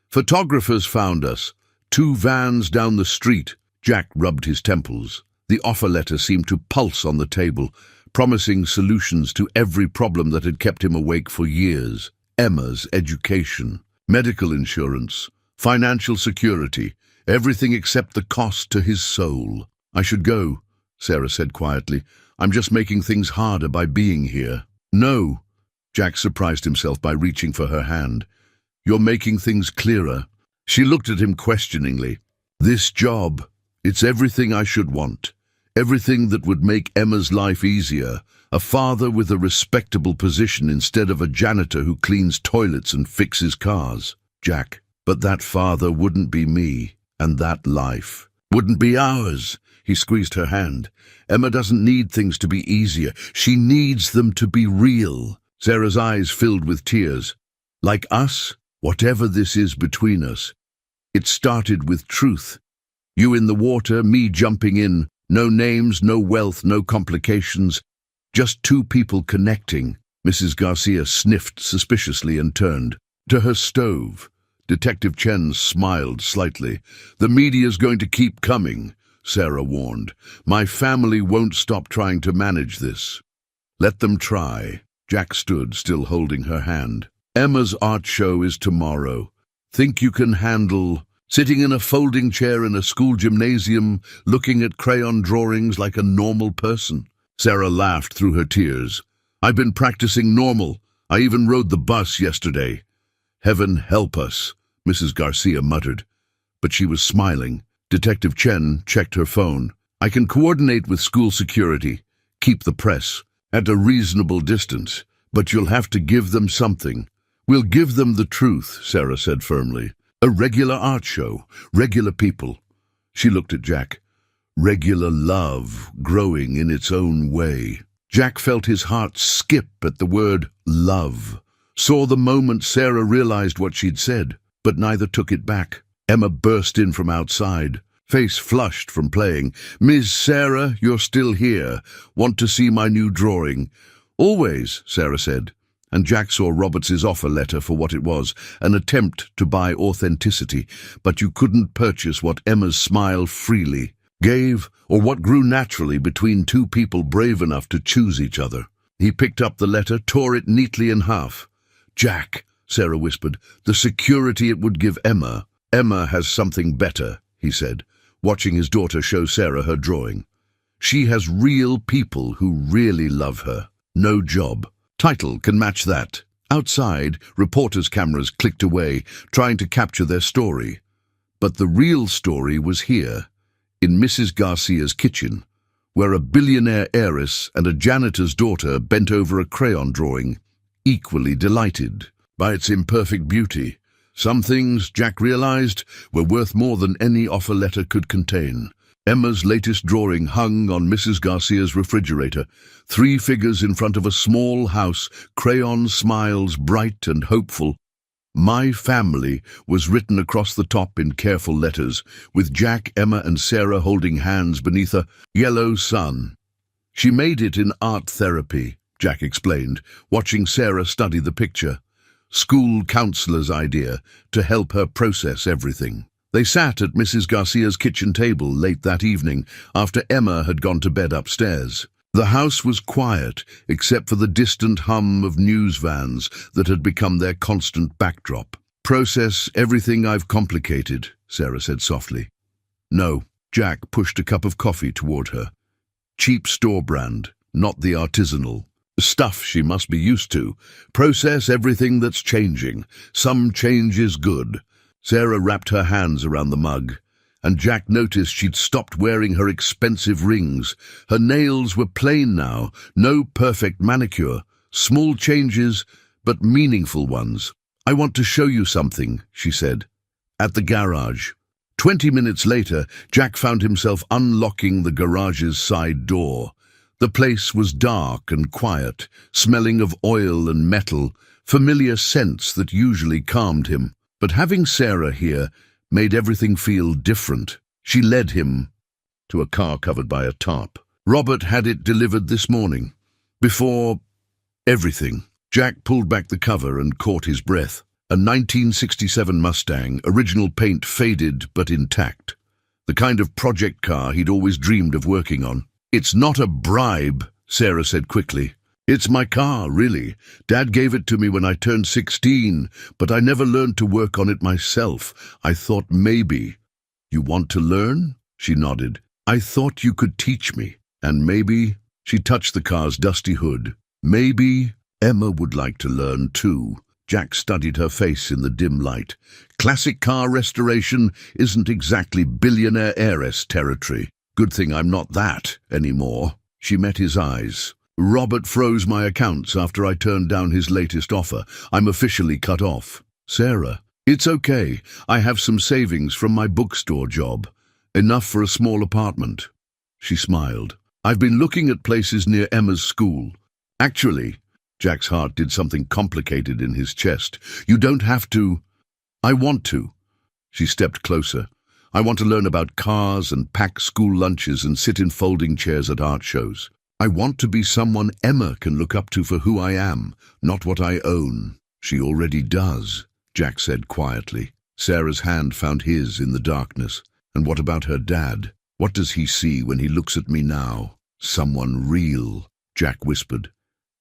"Photographers found us. 2 vans down the street." Jack rubbed his temples. The offer letter seemed to pulse on the table, promising solutions to every problem that had kept him awake for years. Emma's education, medical insurance, financial security, everything except the cost to his soul. "I should go," Sarah said quietly. "I'm just making things harder by being here." "No," Jack surprised himself by reaching for her hand. "You're making things clearer." She looked at him questioningly. "This job, it's everything I should want. Everything that would make Emma's life easier. A father with a respectable position instead of a janitor who cleans toilets and fixes cars." "Jack, but that father wouldn't be me, and that life wouldn't be ours." He squeezed her hand. "Emma doesn't need things to be easier. She needs them to be real." Sarah's eyes filled with tears. Like us, whatever this is between us, it started with truth. You in the water, me jumping in, no names, no wealth, no complications, just two people connecting. Mrs. Garcia sniffed suspiciously and turned to her stove. Detective Chen smiled slightly. The media's going to keep coming, Sarah warned. My family won't stop trying to manage this. Let them try. Jack stood, still holding her hand. Emma's art show is tomorrow. Think you can handle sitting in a folding chair in a school gymnasium, looking at crayon drawings like a normal person? Sarah laughed through her tears. I've been practicing normal. I even rode the bus yesterday. Heaven help us, Mrs. Garcia muttered. But she was smiling. Detective Chen checked her phone. I can coordinate with school security. Keep the press at a reasonable distance, but you'll have to give them something. We'll give them the truth, Sarah said firmly. A regular art show, regular people. She looked at Jack. Regular love, growing in its own way. Jack felt his heart skip at the word love. Saw the moment Sarah realized what she'd said, but neither took it back. Emma burst in from outside, face flushed from playing. Miss Sarah, you're still here. Want to see my new drawing? Always, Sarah said. And Jack saw Roberts's offer letter for what it was, an attempt to buy authenticity, but you couldn't purchase what Emma's smile freely gave, or what grew naturally between two people brave enough to choose each other. He picked up the letter, tore it neatly in half. Jack, Sarah whispered, the security it would give Emma. Emma has something better, he said, watching his daughter show Sarah her drawing. She has real people who really love her. No job. Title can match that. Outside, reporters' cameras clicked away, trying to capture their story. But the real story was here, in Mrs. Garcia's kitchen, where a billionaire heiress and a janitor's daughter bent over a crayon drawing, equally delighted by its imperfect beauty. Some things, Jack realized, were worth more than any offer letter could contain. Emma's latest drawing hung on Mrs. Garcia's refrigerator, 3 figures in front of a small house, crayon smiles bright and hopeful. My family was written across the top in careful letters, with Jack, Emma and Sarah holding hands beneath a yellow sun. She made it in art therapy, Jack explained, watching Sarah study the picture. School counselor's idea to help her process everything. They sat at Mrs. Garcia's kitchen table late that evening after Emma had gone to bed upstairs. The house was quiet, except for the distant hum of news vans that had become their constant backdrop. Process everything I've complicated, Sarah said softly. No, Jack pushed a cup of coffee toward her. Cheap store brand, not the artisanal. Stuff she must be used to. Process everything that's changing. Some change is good. Sarah wrapped her hands around the mug, and Jack noticed she'd stopped wearing her expensive rings. Her nails were plain now, no perfect manicure. Small changes, but meaningful ones. I want to show you something, she said. At the garage. 20 minutes later, Jack found himself unlocking the garage's side door. The place was dark and quiet, smelling of oil and metal, familiar scents that usually calmed him. But having Sarah here made everything feel different. She led him to a car covered by a tarp. Robert had it delivered this morning. Before everything. Jack pulled back the cover and caught his breath. A 1967 Mustang, original paint faded but intact. The kind of project car he'd always dreamed of working on. It's not a bribe, Sarah said quickly. It's my car, really. Dad gave it to me when I turned 16, but I never learned to work on it myself. I thought maybe. You want to learn? She nodded. I thought you could teach me. And maybe, she touched the car's dusty hood, maybe Emma would like to learn too. Jack studied her face in the dim light. Classic car restoration isn't exactly billionaire heiress territory. Good thing I'm not that anymore. She met his eyes. Robert froze my accounts after I turned down his latest offer. I'm officially cut off. Sarah, it's okay. I have some savings from my bookstore job. Enough for a small apartment. She smiled. I've been looking at places near Emma's school. Actually, Jack's heart did something complicated in his chest. You don't have to. I want to. She stepped closer. I want to learn about cars and pack school lunches and sit in folding chairs at art shows. I want to be someone Emma can look up to for who I am, not what I own. She already does, Jack said quietly. Sarah's hand found his in the darkness. And what about her dad? What does he see when he looks at me now? Someone real, Jack whispered,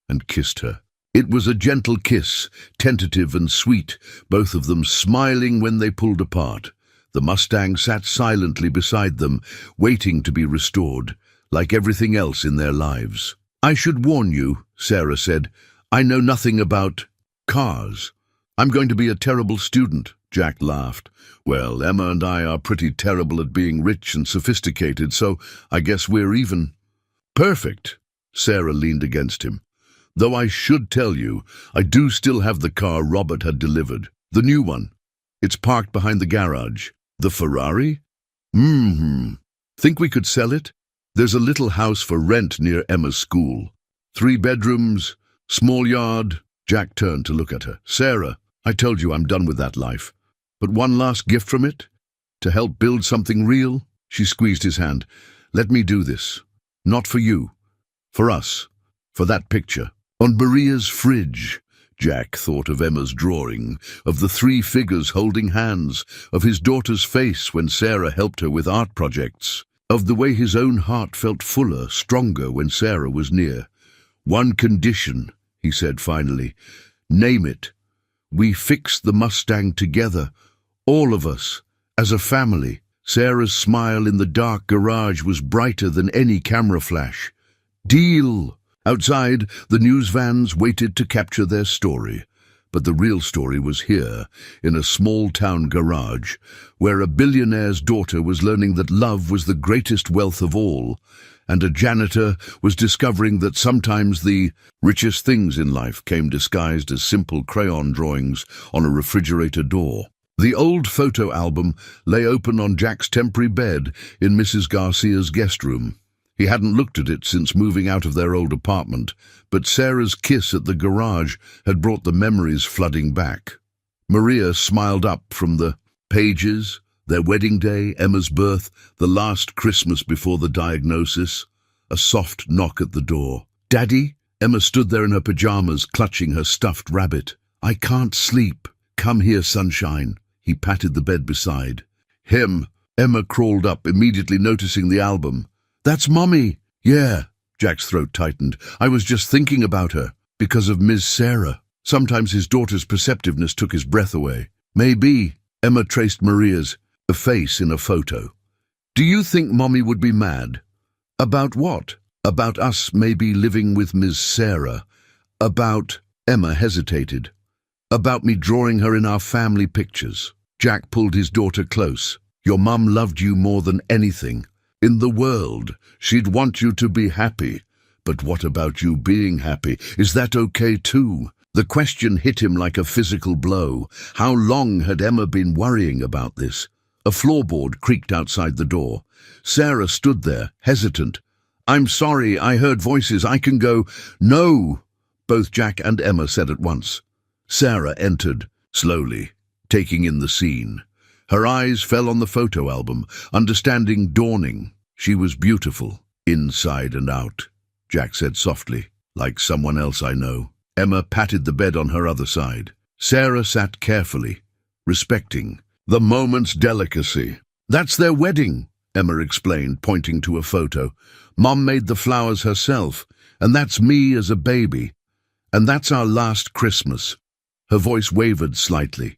and kissed her. It was a gentle kiss, tentative and sweet, both of them smiling when they pulled apart. The Mustang sat silently beside them, waiting to be restored, like everything else in their lives. I should warn you, Sarah said. I know nothing about cars. I'm going to be a terrible student, Jack laughed. Well, Emma and I are pretty terrible at being rich and sophisticated, so I guess we're even. Perfect, Sarah leaned against him. Though I should tell you, I do still have the car Robert had delivered. The new one. It's parked behind the garage. The Ferrari? Think we could sell it? There's a little house for rent near Emma's school. 3 bedrooms, small yard. Jack turned to look at her. Sarah, I told you I'm done with that life. But one last gift from it? To help build something real? She squeezed his hand. Let me do this. Not for you. For us. For that picture. On Maria's fridge. Jack thought of Emma's drawing, of the 3 figures holding hands, of his daughter's face when Sarah helped her with art projects, of the way his own heart felt fuller, stronger when Sarah was near. One condition, he said finally. Name it. We fix the Mustang together, all of us, as a family. Sarah's smile in the dark garage was brighter than any camera flash. Deal! Outside, the news vans waited to capture their story. But the real story was here, in a small-town garage, where a billionaire's daughter was learning that love was the greatest wealth of all, and a janitor was discovering that sometimes the richest things in life came disguised as simple crayon drawings on a refrigerator door. The old photo album lay open on Jack's temporary bed in Mrs. Garcia's guest room. He hadn't looked at it since moving out of their old apartment, but Sarah's kiss at the garage had brought the memories flooding back. Maria smiled up from the pages, their wedding day, Emma's birth, the last Christmas before the diagnosis. A soft knock at the door. Daddy? Emma stood there in her pajamas, clutching her stuffed rabbit. I can't sleep. Come here, sunshine. He patted the bed beside him. Emma crawled up, immediately noticing the album. That's Mummy. Yeah, Jack's throat tightened. I was just thinking about her, because of Miss Sarah. Sometimes his daughter's perceptiveness took his breath away. Maybe. Emma traced Maria's, a face in a photo. Do you think Mommy would be mad? About what? About us maybe living with Miss Sarah. About... Emma hesitated. About me drawing her in our family pictures. Jack pulled his daughter close. Your mum loved you more than anything. In the world, she'd want you to be happy. But what about you being happy? Is that okay too? The question hit him like a physical blow. How long had Emma been worrying about this? A floorboard creaked outside the door. Sarah stood there, hesitant. I'm sorry, I heard voices. I can go. No, both Jack and Emma said at once. Sarah entered, slowly, taking in the scene. Her eyes fell on the photo album, understanding dawning. She was beautiful, inside and out, Jack said softly, like someone else I know. Emma patted the bed on her other side. Sarah sat carefully, respecting the moment's delicacy. That's their wedding, Emma explained, pointing to a photo. Mom made the flowers herself, and that's me as a baby. And that's our last Christmas. Her voice wavered slightly.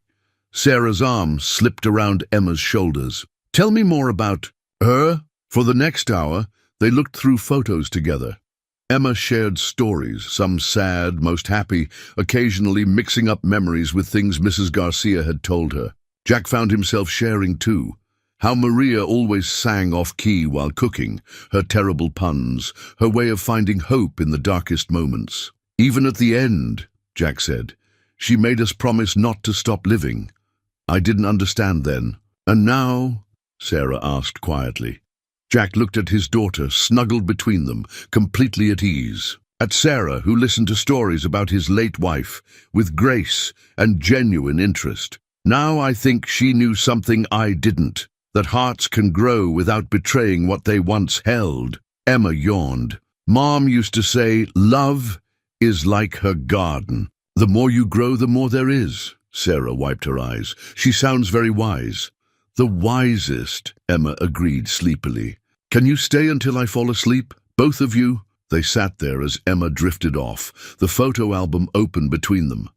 Sarah's arm slipped around Emma's shoulders. Tell me more about her. For the next hour, they looked through photos together. Emma shared stories, some sad, most happy, occasionally mixing up memories with things Mrs. Garcia had told her. Jack found himself sharing too. How Maria always sang off-key while cooking, her terrible puns, her way of finding hope in the darkest moments. Even at the end, Jack said, she made us promise not to stop living. I didn't understand then. And now? Sarah asked quietly. Jack looked at his daughter, snuggled between them, completely at ease. at Sarah, who listened to stories about his late wife with grace and genuine interest. Now I think she knew something I didn't, that hearts can grow without betraying what they once held. Emma yawned. Mom used to say, love is like her garden. The more you grow, the more there is. Sarah wiped her eyes. She sounds very wise. The wisest, Emma agreed sleepily. Can you stay until I fall asleep? Both of you? They sat there as Emma drifted off, the photo album open between them.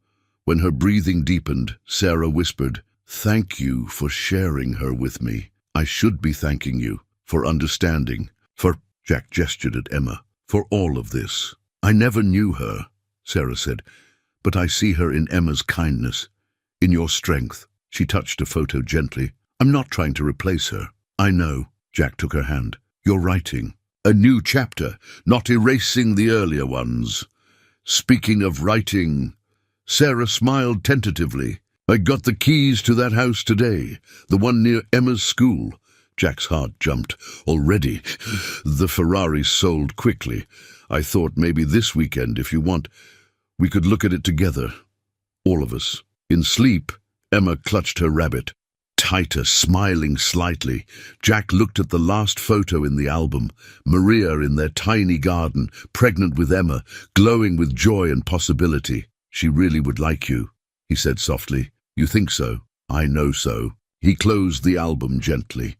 When her breathing deepened, Sarah whispered, "Thank you for sharing her with me. I should be thanking you for understanding, Jack gestured at Emma, for all of this. I never knew her," Sarah said, "but I see her in Emma's kindness, in your strength." She touched a photo gently. "I'm not trying to replace her." "I know," Jack took her hand. "You're writing a new chapter, not erasing the earlier ones." "Speaking of writing," Sarah smiled tentatively, "I got the keys to that house today, the one near Emma's school." Jack's heart jumped. "Already? The Ferrari's sold quickly. I thought maybe this weekend, if you want, we could look at it together. All of us." In sleep, Emma clutched her rabbit tighter, smiling slightly. Jack looked at the last photo in the album, Maria in their tiny garden, pregnant with Emma, glowing with joy and possibility. "She really would like you," he said softly. "You think so?" "I know so." He closed the album gently.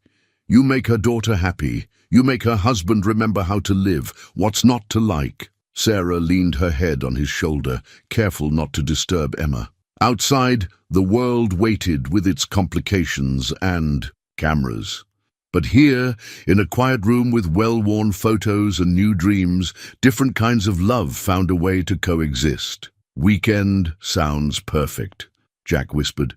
"You make her daughter happy. You make her husband remember how to live, what's not to like." Sarah leaned her head on his shoulder, careful not to disturb Emma. Outside, the world waited with its complications and cameras. But here, in a quiet room with well-worn photos and new dreams, different kinds of love found a way to coexist. "Weekend sounds perfect," Jack whispered.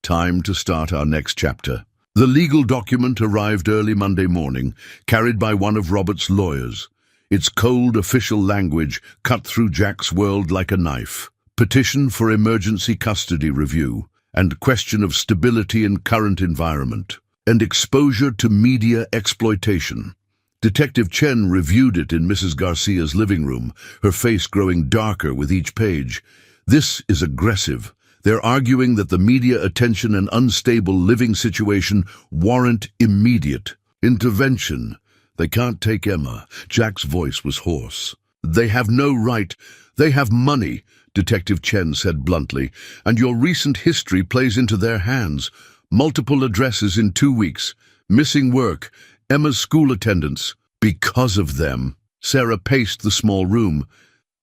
"Time to start our next chapter." The legal document arrived early Monday morning, carried by one of Robert's lawyers. Its cold official language cut through Jack's world like a knife. Petition for emergency custody review, and question of stability in current environment, and exposure to media exploitation. Detective Chen reviewed it in Mrs. Garcia's living room, her face growing darker with each page. "This is aggressive. They're arguing that the media attention and unstable living situation warrant immediate intervention. They can't take Emma." Jack's voice was hoarse. "They have no right. They have money," Detective Chen said bluntly, "and your recent history plays into their hands. Multiple addresses in 2 weeks, missing work, Emma's school attendance. Because of them." Sarah paced the small room.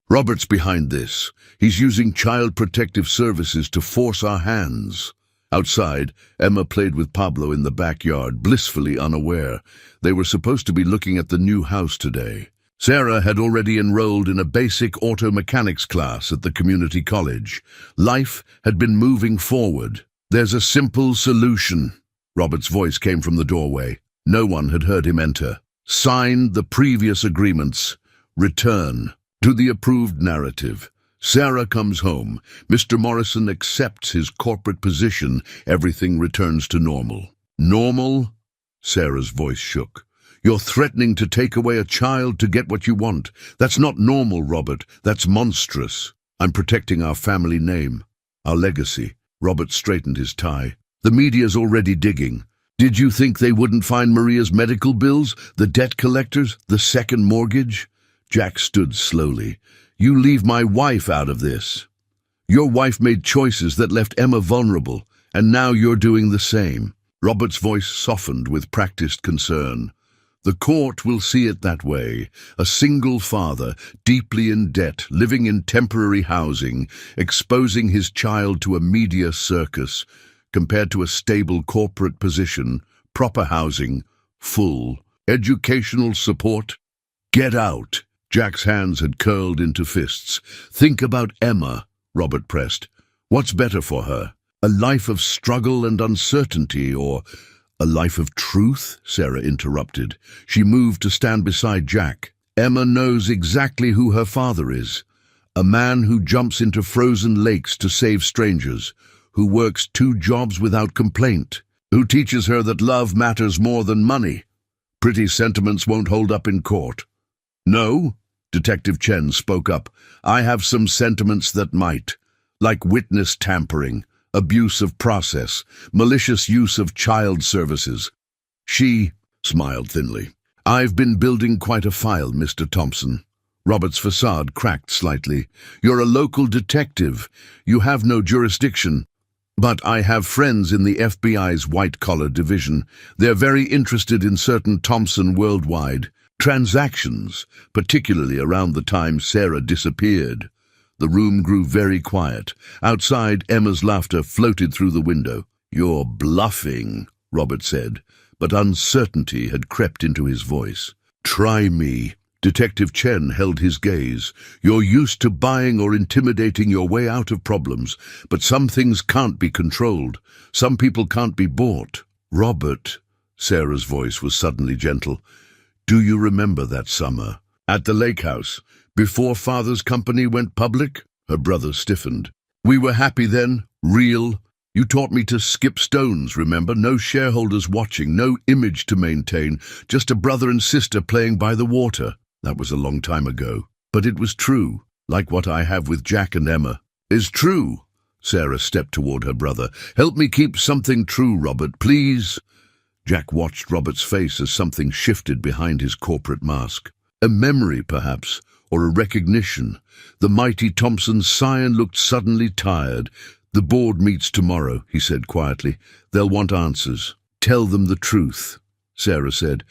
"Robert's behind this. He's using Child Protective Services to force our hands." Outside, Emma played with Pablo in the backyard, blissfully unaware. They were supposed to be looking at the new house today. Sarah had already enrolled in a basic auto mechanics class at the community college. Life had been moving forward. "There's a simple solution." Robert's voice came from the doorway. No one had heard him enter. "Sign the previous agreements. Return to the approved narrative. Sarah comes home. Mr. Morrison accepts his corporate position. Everything returns to normal." "Normal?" Sarah's voice shook. "You're threatening to take away a child to get what you want. That's not normal, Robert. That's monstrous. I'm protecting our family name, our legacy." Robert straightened his tie. "The media's already digging. Did you think they wouldn't find Maria's medical bills, the debt collectors, the second mortgage?" Jack stood slowly. "You leave my wife out of this. Your wife made choices that left Emma vulnerable, and now you're doing the same." Robert's voice softened with practiced concern. "The court will see it that way. A single father, deeply in debt, living in temporary housing, exposing his child to a media circus, compared to a stable corporate position, proper housing, full, educational support. Get out." Jack's hands had curled into fists. "Think about Emma," Robert pressed. "What's better for her? A life of struggle and uncertainty, or a life of truth?" Sarah interrupted. She moved to stand beside Jack. "Emma knows exactly who her father is. A man who jumps into frozen lakes to save strangers, who works 2 jobs without complaint, who teaches her that love matters more than money. Pretty sentiments won't hold up in court." "No?" Detective Chen spoke up. I have some sentiments that might, like witness tampering, abuse of process, malicious use of child services. She smiled thinly. I've been building quite a file, Mr. Thompson. Robert's facade cracked slightly. You're a local detective. You have no jurisdiction. But I have friends in the FBI's white-collar division. They're very interested in certain Thompson worldwide transactions, particularly around the time Sarah disappeared. The room grew very quiet. Outside, Emma's laughter floated through the window. You're bluffing, Robert said, but uncertainty had crept into his voice. Try me. Detective Chen held his gaze. You're used to buying or intimidating your way out of problems, but some things can't be controlled. Some people can't be bought. Robert, Sarah's voice was suddenly gentle. Do you remember that summer? At the lake house, before Father's company went public? Her brother stiffened. We were happy then, real. You taught me to skip stones, remember? No shareholders watching, no image to maintain, just a brother and sister playing by the water. That was a long time ago. But it was true, like what I have with Jack and Emma. Is true. Sarah stepped toward her brother. Help me keep something true, Robert, please. Jack watched Robert's face as something shifted behind his corporate mask. A memory, perhaps, or a recognition. The mighty Thompson's scion looked suddenly tired. The board meets tomorrow, he said quietly. They'll want answers. Tell them the truth, Sarah said.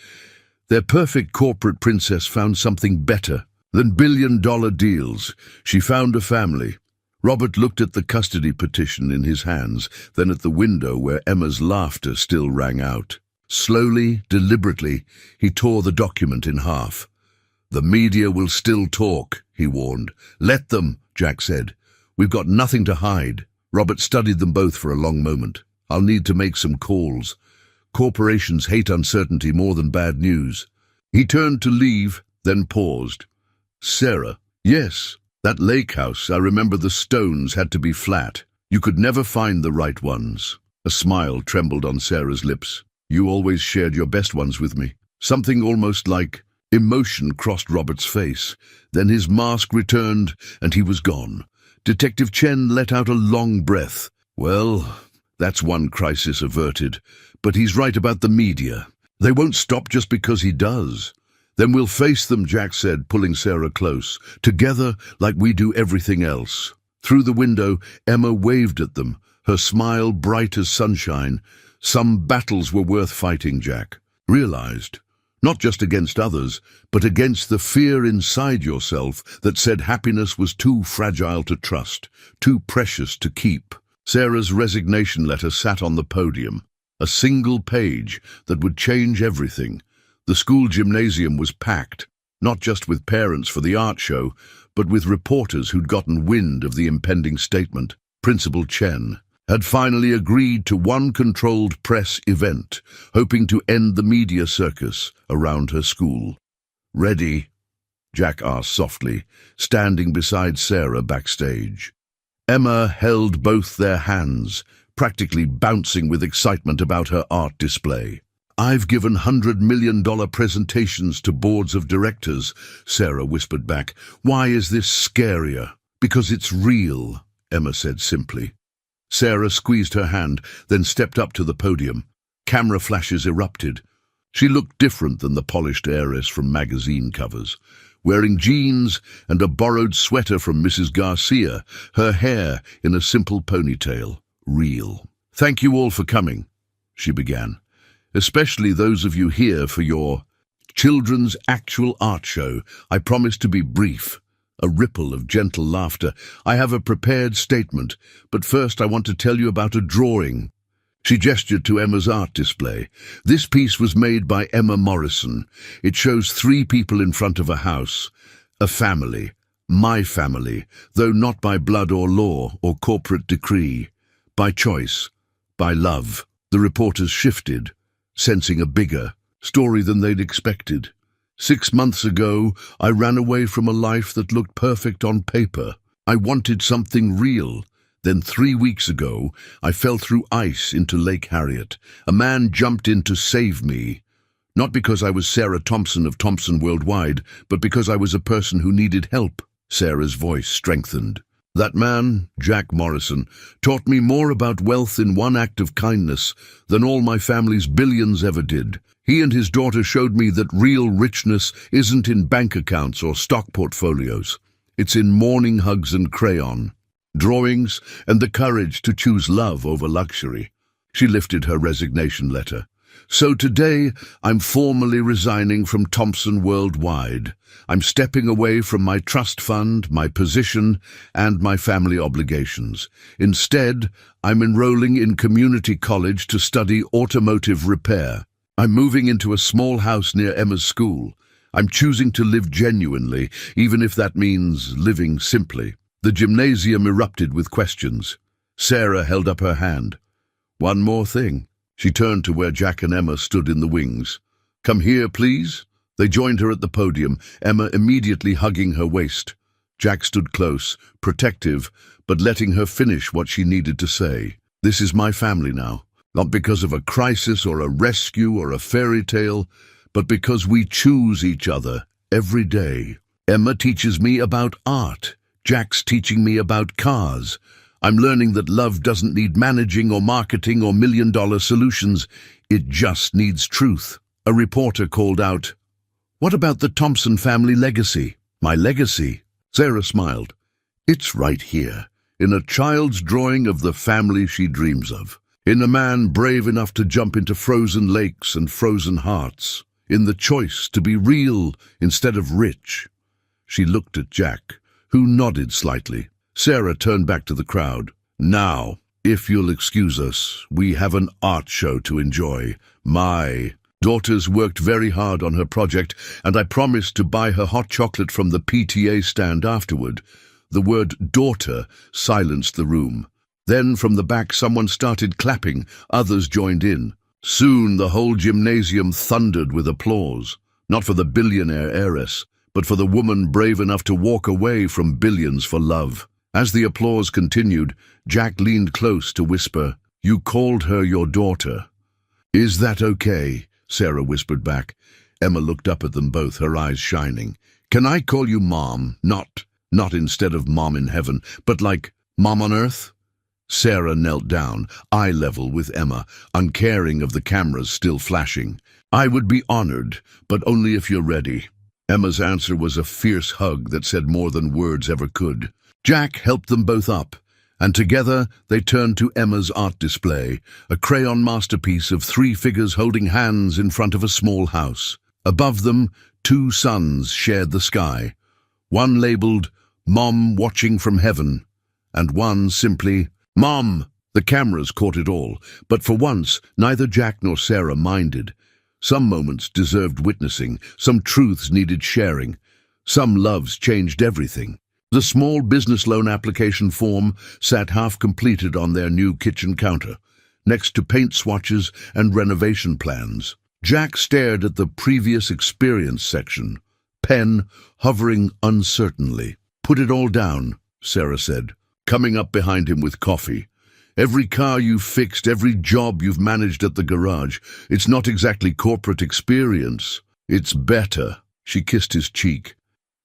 Their perfect corporate princess found something better than billion-dollar deals. She found a family. Robert looked at the custody petition in his hands, then at the window where Emma's laughter still rang out. Slowly, deliberately, he tore the document in half. The media will still talk, he warned. Let them, Jack said. We've got nothing to hide. Robert studied them both for a long moment. I'll need to make some calls. Corporations hate uncertainty more than bad news. He turned to leave, then paused. Sarah, yes, that lake house, I remember the stones had to be flat. You could never find the right ones. A smile trembled on Sarah's lips. You always shared your best ones with me. Something almost like emotion crossed Robert's face. Then his mask returned, and he was gone. Detective Chen let out a long breath. Well, that's one crisis averted. But he's right about the media. They won't stop just because he does. Then we'll face them, Jack said, pulling Sarah close. Together, like we do everything else. Through the window, Emma waved at them, her smile bright as sunshine. Some battles were worth fighting, Jack realized. Not just against others, but against the fear inside yourself that said happiness was too fragile to trust, too precious to keep. Sarah's resignation letter sat on the podium. A single page that would change everything. The school gymnasium was packed, not just with parents for the art show, but with reporters who'd gotten wind of the impending statement. Principal Chen had finally agreed to one controlled press event, hoping to end the media circus around her school. Ready? Jack asked softly, standing beside Sarah backstage. Emma held both their hands, practically bouncing with excitement about her art display. I've given $100 million presentations to boards of directors, Sarah whispered back. Why is this scarier? Because it's real, Emma said simply. Sarah squeezed her hand, then stepped up to the podium. Camera flashes erupted. She looked different than the polished heiress from magazine covers. Wearing jeans and a borrowed sweater from Mrs. Garcia, her hair in a simple ponytail. Real. Thank you all for coming, she began. Especially those of you here for your children's actual art show. I promise to be brief. A ripple of gentle laughter. I have a prepared statement, but first I want to tell you about a drawing. She gestured to Emma's art display. This piece was made by Emma Morrison. It shows 3 people in front of a house. A family. My family, though not by blood or law or corporate decree. By choice. By love. The reporters shifted, sensing a bigger story than they'd expected. 6 months ago, I ran away from a life that looked perfect on paper. I wanted something real. Then 3 weeks ago, I fell through ice into Lake Harriet. A man jumped in to save me. Not because I was Sarah Thompson of Thompson Worldwide, but because I was a person who needed help. Sarah's voice strengthened. That man, Jack Morrison, taught me more about wealth in one act of kindness than all my family's billions ever did. He and his daughter showed me that real richness isn't in bank accounts or stock portfolios. It's in morning hugs and crayon, drawings, and the courage to choose love over luxury. She lifted her resignation letter. So today, I'm formally resigning from Thompson Worldwide. I'm stepping away from my trust fund, my position, and my family obligations. Instead, I'm enrolling in community college to study automotive repair. I'm moving into a small house near Emma's school. I'm choosing to live genuinely, even if that means living simply. The gymnasium erupted with questions. Sarah held up her hand. One more thing. She turned to where Jack and Emma stood in the wings. Come here, please. They joined her at the podium, Emma immediately hugging her waist. Jack stood close, protective, but letting her finish what she needed to say. This is my family now, not because of a crisis or a rescue or a fairy tale, but because we choose each other every day. Emma teaches me about art. Jack's teaching me about cars. I'm learning that love doesn't need managing or marketing or million-dollar solutions. It just needs truth. A reporter called out, "What about the Thompson family legacy?" "My legacy?" Sarah smiled. "It's right here, in a child's drawing of the family she dreams of. In a man brave enough to jump into frozen lakes and frozen hearts. In the choice to be real instead of rich." She looked at Jack, who nodded slightly. Sarah turned back to the crowd. "Now, if you'll excuse us, we have an art show to enjoy. My daughter's worked very hard on her project, and I promised to buy her hot chocolate from the PTA stand afterward." The word daughter silenced the room. Then from the back someone started clapping, others joined in. Soon the whole gymnasium thundered with applause, not for the billionaire heiress, but for the woman brave enough to walk away from billions for love. As the applause continued, Jack leaned close to whisper, "You called her your daughter." "Is that okay?" Sarah whispered back. Emma looked up at them both, her eyes shining. "Can I call you Mom? Not instead of Mom in heaven, but like Mom on earth?" Sarah knelt down, eye level with Emma, uncaring of the cameras still flashing. "I would be honored, but only if you're ready." Emma's answer was a fierce hug that said more than words ever could. Jack helped them both up, and together they turned to Emma's art display, a crayon masterpiece of three figures holding hands in front of a small house. Above them, two suns shared the sky, one labeled "Mom Watching from Heaven," and one simply "Mom." The cameras caught it all, but for once neither Jack nor Sarah minded. Some moments deserved witnessing, some truths needed sharing, some loves changed everything. The small business loan application form sat half-completed on their new kitchen counter, next to paint swatches and renovation plans. Jack stared at the previous experience section, pen hovering uncertainly. "Put it all down," Sarah said, coming up behind him with coffee. "Every car you've fixed, every job you've managed at the garage, it's not exactly corporate experience. It's better." She kissed his cheek.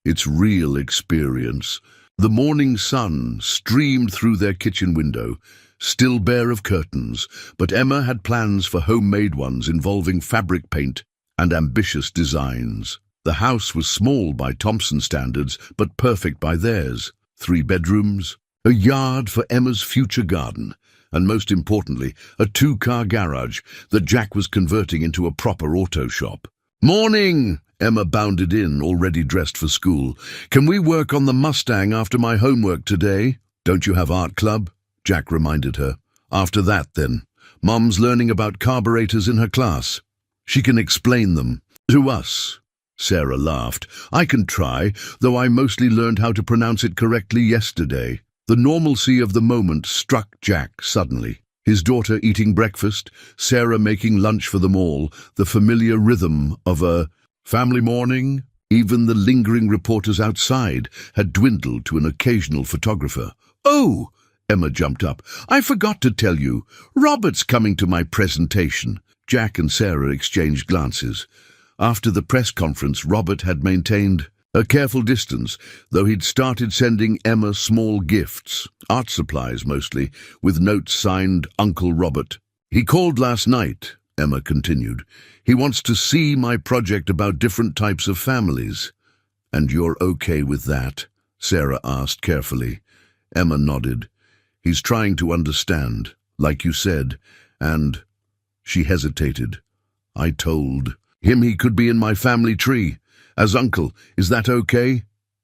"It's real experience." The morning sun streamed through their kitchen window, still bare of curtains, but Emma had plans for homemade ones involving fabric paint and ambitious designs. The house was small by Thompson standards, but perfect by theirs. 3 bedrooms, a yard for Emma's future garden, and most importantly, a 2-car garage that Jack was converting into a proper auto shop. "Morning!" Emma bounded in, already dressed for school. "Can we work on the Mustang after my homework today?" "Don't you have art club?" Jack reminded her. "After that, then. Mom's learning about carburetors in her class. She can explain them to us." Sarah laughed. "I can try, though I mostly learned how to pronounce it correctly yesterday." The normalcy of the moment struck Jack suddenly. His daughter eating breakfast, Sarah making lunch for them all, the familiar rhythm of a family morning. Even the lingering reporters outside had dwindled to an occasional photographer. "Oh!" Emma jumped up. "I forgot to tell you. Robert's coming to my presentation." Jack and Sarah exchanged glances. After the press conference, Robert had maintained a careful distance, though he'd started sending Emma small gifts, art supplies mostly, with notes signed Uncle Robert. "He called last night," Emma continued. "He wants to see my project about different types of families." "And you're okay with that?" Sarah asked carefully. Emma nodded. "He's trying to understand, like you said, and—" She hesitated. "I told him he could be in my family tree. As uncle, is that okay?"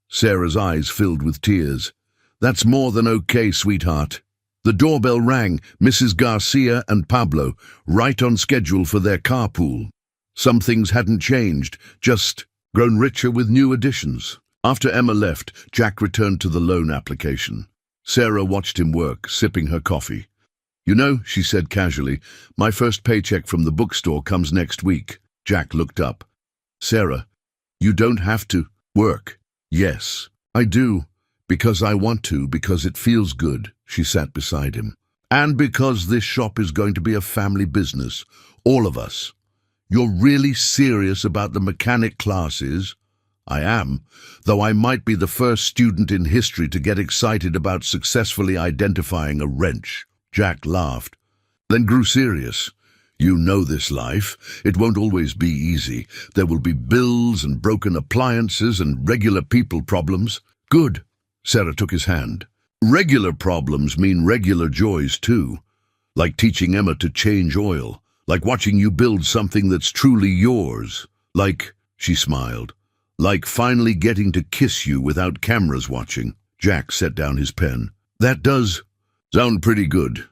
Sarah's eyes filled with tears. "That's more than okay, sweetheart." The doorbell rang. Mrs. Garcia and Pablo, right on schedule for their carpool. Some things hadn't changed, just grown richer with new additions. After Emma left, Jack returned to the loan application. Sarah watched him work, sipping her coffee. "You know," she said casually, "my first paycheck from the bookstore comes next week." Jack looked up. "Sarah, you don't have to work." "Yes, I do. Because I want to, because it feels good." She sat beside him. "And because this shop is going to be a family business. All of us." "You're really serious about the mechanic classes?" "I am, though I might be the first student in history to get excited about successfully identifying a wrench." Jack laughed, then grew serious. "You know this life. It won't always be easy. There will be bills and broken appliances and regular people problems." "Good." Sarah took his hand. "Regular problems mean regular joys too. Like teaching Emma to change oil. Like watching you build something that's truly yours. Like," she smiled, "like finally getting to kiss you without cameras watching." Jack set down his pen. "That does sound pretty good."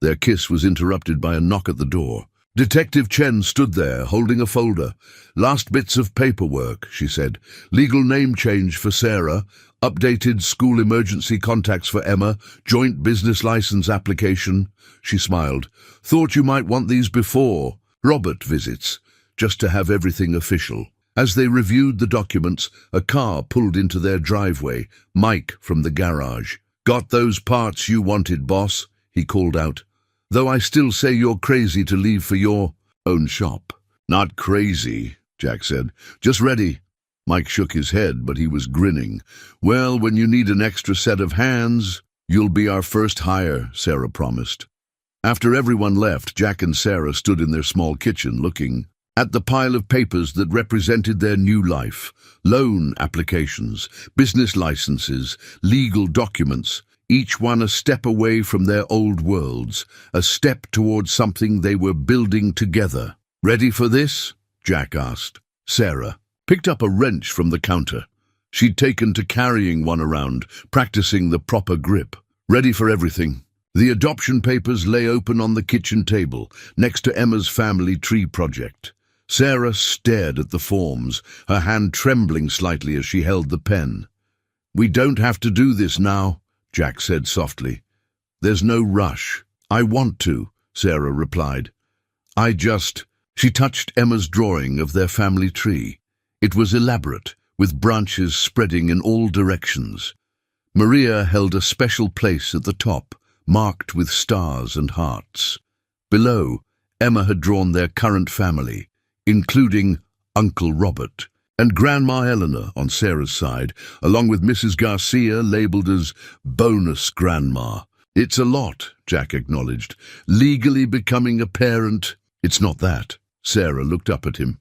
Their kiss was interrupted by a knock at the door. Detective Chen stood there, holding a folder. "Last bits of paperwork," she said. "Legal name change for Sarah, updated school emergency contacts for Emma, joint business license application." She smiled. "Thought you might want these before Robert visits, just to have everything official." As they reviewed the documents, a car pulled into their driveway, Mike from the garage. "Got those parts you wanted, boss," he called out. "Though I still say you're crazy to leave for your own shop." "Not crazy," Jack said. "Just ready." Mike shook his head, but he was grinning. "Well, when you need an extra set of hands, you'll be our first hire," Sarah promised. After everyone left, Jack and Sarah stood in their small kitchen looking at the pile of papers that represented their new life. Loan applications, business licenses, legal documents, each one a step away from their old worlds, a step towards something they were building together. "Ready for this?" Jack asked. Sarah picked up a wrench from the counter. She'd taken to carrying one around, practicing the proper grip. "Ready for everything." The adoption papers lay open on the kitchen table, next to Emma's family tree project. Sarah stared at the forms, her hand trembling slightly as she held the pen. "We don't have to do this now," Jack said softly. "There's no rush." "I want to," Sarah replied. She touched Emma's drawing of their family tree. It was elaborate, with branches spreading in all directions. Maria held a special place at the top, marked with stars and hearts. Below, Emma had drawn their current family, including Uncle Robert and Grandma Eleanor on Sarah's side, along with Mrs. Garcia labeled as bonus grandma. "It's a lot," Jack acknowledged. "Legally becoming a parent." "It's not that." Sarah looked up at him.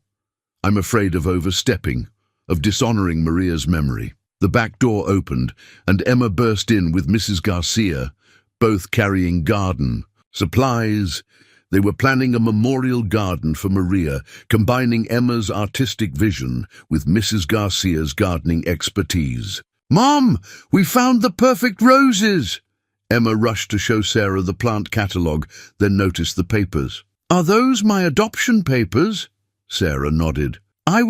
"I'm afraid of overstepping, of dishonoring Maria's memory." The back door opened, and Emma burst in with Mrs. Garcia, both carrying garden supplies. They were planning a memorial garden for Maria, combining Emma's artistic vision with Mrs. Garcia's gardening expertise. "Mom, we found the perfect roses!" Emma rushed to show Sarah the plant catalogue, then noticed the papers. "Are those my adoption papers?" Sarah nodded. "Are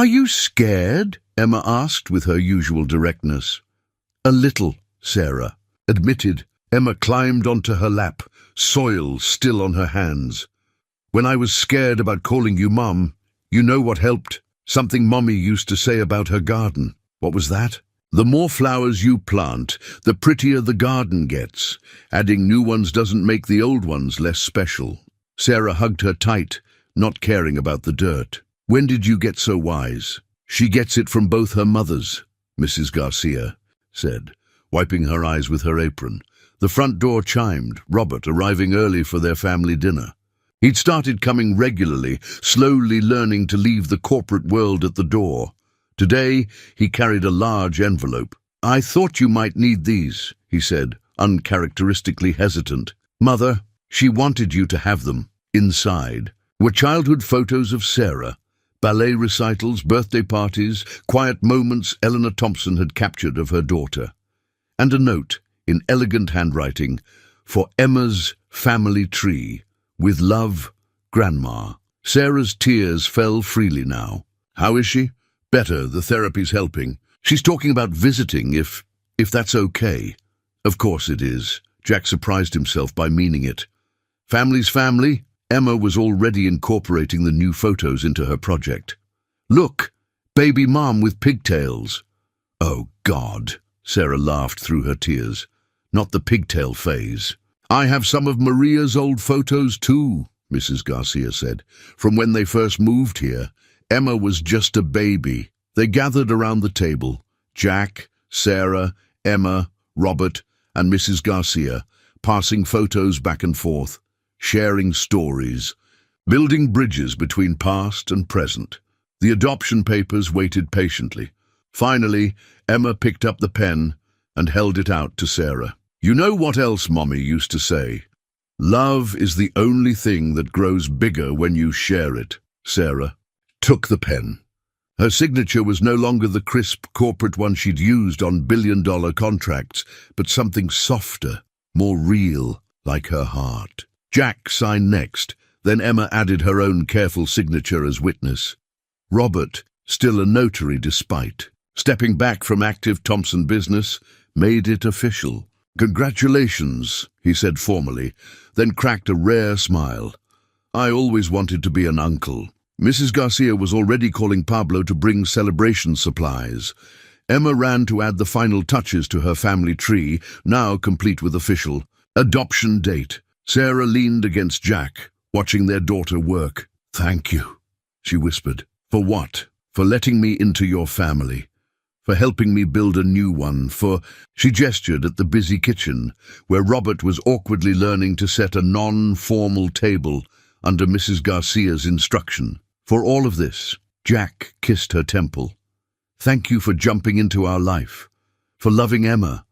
you scared?" Emma asked with her usual directness. "A little," Sarah admitted. Emma climbed onto her lap, soil still on her hands. "When I was scared about calling you Mum, you know what helped? Something Mommy used to say about her garden." "What was that?" "The more flowers you plant, the prettier the garden gets. Adding new ones doesn't make the old ones less special." Sarah hugged her tight, not caring about the dirt. "When did you get so wise?" "She gets it from both her mothers," Mrs. Garcia said, wiping her eyes with her apron. The front door chimed, Robert arriving early for their family dinner. He'd started coming regularly, slowly learning to leave the corporate world at the door. Today, he carried a large envelope. "I thought you might need these," he said, uncharacteristically hesitant. "Mother, she wanted you to have them." Inside were childhood photos of Sarah, ballet recitals, birthday parties, quiet moments Eleanor Thompson had captured of her daughter, and a note, in elegant handwriting, "For Emma's family tree. With love, Grandma." Sarah's tears fell freely now. "How is she?" "Better, the therapy's helping. She's talking about visiting, if that's okay." "Of course it is." Jack surprised himself by meaning it. "Family's family?" Emma was already incorporating the new photos into her project. "Look, baby mom with pigtails." "Oh, God," Sarah laughed through her tears. "Not the pigtail phase." "I have some of Maria's old photos too," Mrs. Garcia said. "From when they first moved here. Emma was just a baby." They gathered around the table, Jack, Sarah, Emma, Robert, and Mrs. Garcia, passing photos back and forth, sharing stories, building bridges between past and present. The adoption papers waited patiently. Finally, Emma picked up the pen and held it out to Sarah. "You know what else Mommy used to say? Love is the only thing that grows bigger when you share it." Sarah took the pen. Her signature was no longer the crisp corporate one she'd used on billion-dollar contracts, but something softer, more real, like her heart. Jack signed next, then Emma added her own careful signature as witness. Robert, still a notary despite, stepping back from active Thompson business, made it official. "Congratulations," he said formally, then cracked a rare smile. "I always wanted to be an uncle." Mrs. Garcia was already calling Pablo to bring celebration supplies. Emma ran to add the final touches to her family tree, now complete with official adoption date. Sarah leaned against Jack, watching their daughter work. "Thank you," she whispered. "For what?" "For letting me into your family. For helping me build a new one, for—" She gestured at the busy kitchen, where Robert was awkwardly learning to set a non-formal table under Mrs. Garcia's instruction. "For all of this," Jack kissed her temple. "Thank you for jumping into our life, for loving Emma,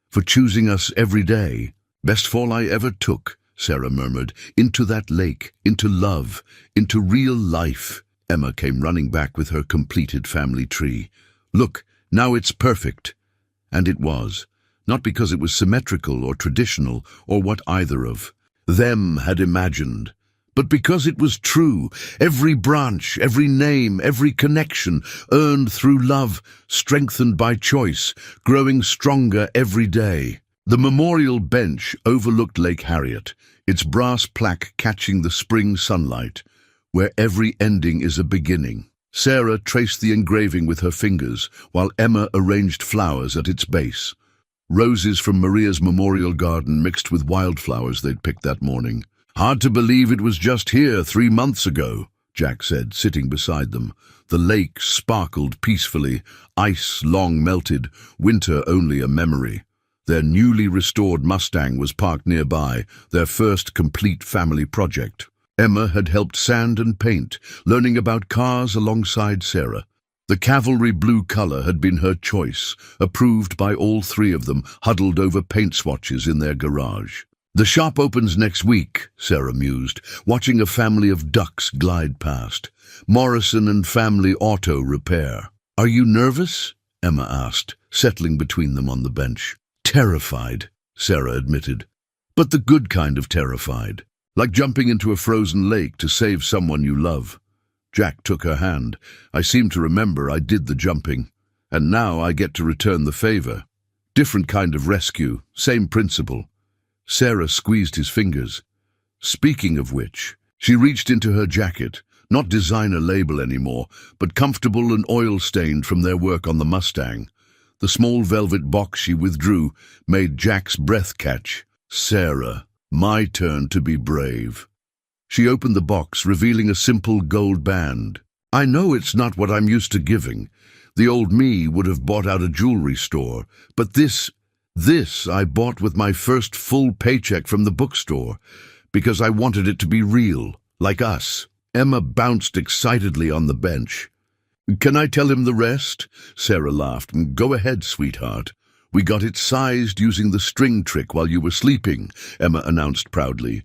for choosing us every day." "Best fall I ever took," Sarah murmured, "into that lake, into love, into real life." Emma came running back with her completed family tree. "Look, now it's perfect." And it was, not because it was symmetrical or traditional or what either of them had imagined, but because it was true. Every branch, every name, every connection, earned through love, strengthened by choice, growing stronger every day. The memorial bench overlooked Lake Harriet, its brass plaque catching the spring sunlight, where every ending is a beginning. Sarah traced the engraving with her fingers, while Emma arranged flowers at its base. Roses from Maria's memorial garden mixed with wildflowers they'd picked that morning. "Hard to believe it was just here 3 months ago," Jack said, sitting beside them. The lake sparkled peacefully, ice long melted, winter only a memory. Their newly restored Mustang was parked nearby, their first complete family project. Emma had helped sand and paint, learning about cars alongside Sarah. The cavalry blue color had been her choice, approved by all three of them, huddled over paint swatches in their garage. "The shop opens next week," Sarah mused, watching a family of ducks glide past. "Morrison and Family Auto Repair." "Are you nervous?" Emma asked, settling between them on the bench. "Terrified," Sarah admitted. "But the good kind of terrified. Like jumping into a frozen lake to save someone you love." Jack took her hand. "I seem to remember I did the jumping, and now I get to return the favor. Different kind of rescue, same principle." Sarah squeezed his fingers. "Speaking of which," she reached into her jacket, not designer label anymore, but comfortable and oil-stained from their work on the Mustang. The small velvet box she withdrew made Jack's breath catch. "Sarah, my turn to be brave." She opened the box, revealing a simple gold band. "I know it's not what I'm used to giving. The old me would have bought out a jewelry store, but this I bought with my first full paycheck from the bookstore, because I wanted it to be real, like us." Emma bounced excitedly on the bench. "Can I tell him the rest?" Sarah laughed. "Go ahead, sweetheart. We got it sized using the string trick while you were sleeping," Emma announced proudly.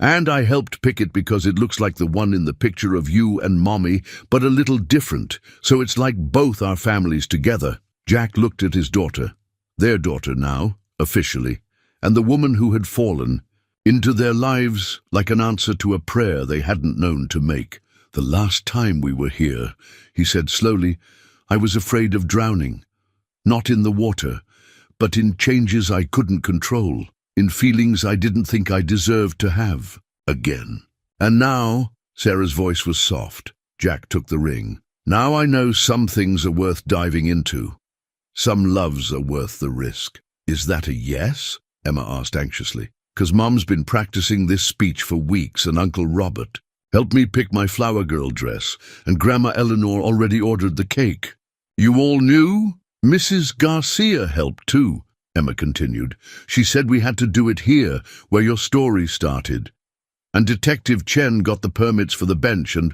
"And I helped pick it because it looks like the one in the picture of you and Mommy, but a little different, so it's like both our families together." Jack looked at his daughter, their daughter now, officially, and the woman who had fallen into their lives like an answer to a prayer they hadn't known to make. "The last time we were here," he said slowly, "I was afraid of drowning. Not in the water, but in changes I couldn't control, in feelings I didn't think I deserved to have again. And now," Sarah's voice was soft. Jack took the ring. "Now I know some things are worth diving into. Some loves are worth the risk." "Is that a yes?" Emma asked anxiously. "'Cause Mom's been practicing this speech for weeks, and Uncle Robert helped me pick my flower girl dress, and Grandma Eleanor already ordered the cake." "You all knew?" "Mrs. Garcia helped too," Emma continued. "She said we had to do it here, where your story started. And Detective Chen got the permits for the bench, and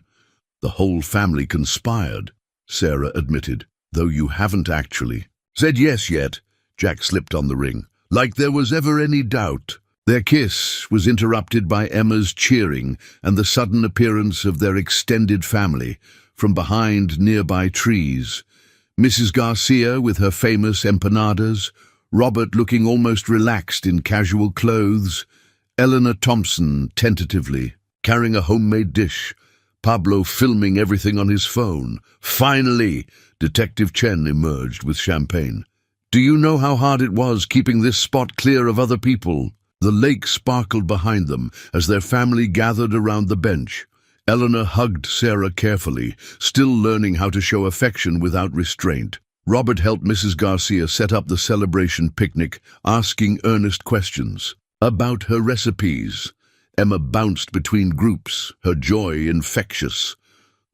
the whole family conspired," Sarah admitted, "though you haven't actually said yes yet." Jack slipped on the ring. "Like there was ever any doubt." Their kiss was interrupted by Emma's cheering and the sudden appearance of their extended family from behind nearby trees. Mrs. Garcia with her famous empanadas, Robert looking almost relaxed in casual clothes, Eleanor Thompson tentatively carrying a homemade dish, Pablo filming everything on his phone. Finally, Detective Chen emerged with champagne. "Do you know how hard it was keeping this spot clear of other people?" The lake sparkled behind them as their family gathered around the bench. Eleanor hugged Sarah carefully, still learning how to show affection without restraint. Robert helped Mrs. Garcia set up the celebration picnic, asking earnest questions about her recipes. Emma bounced between groups, her joy infectious.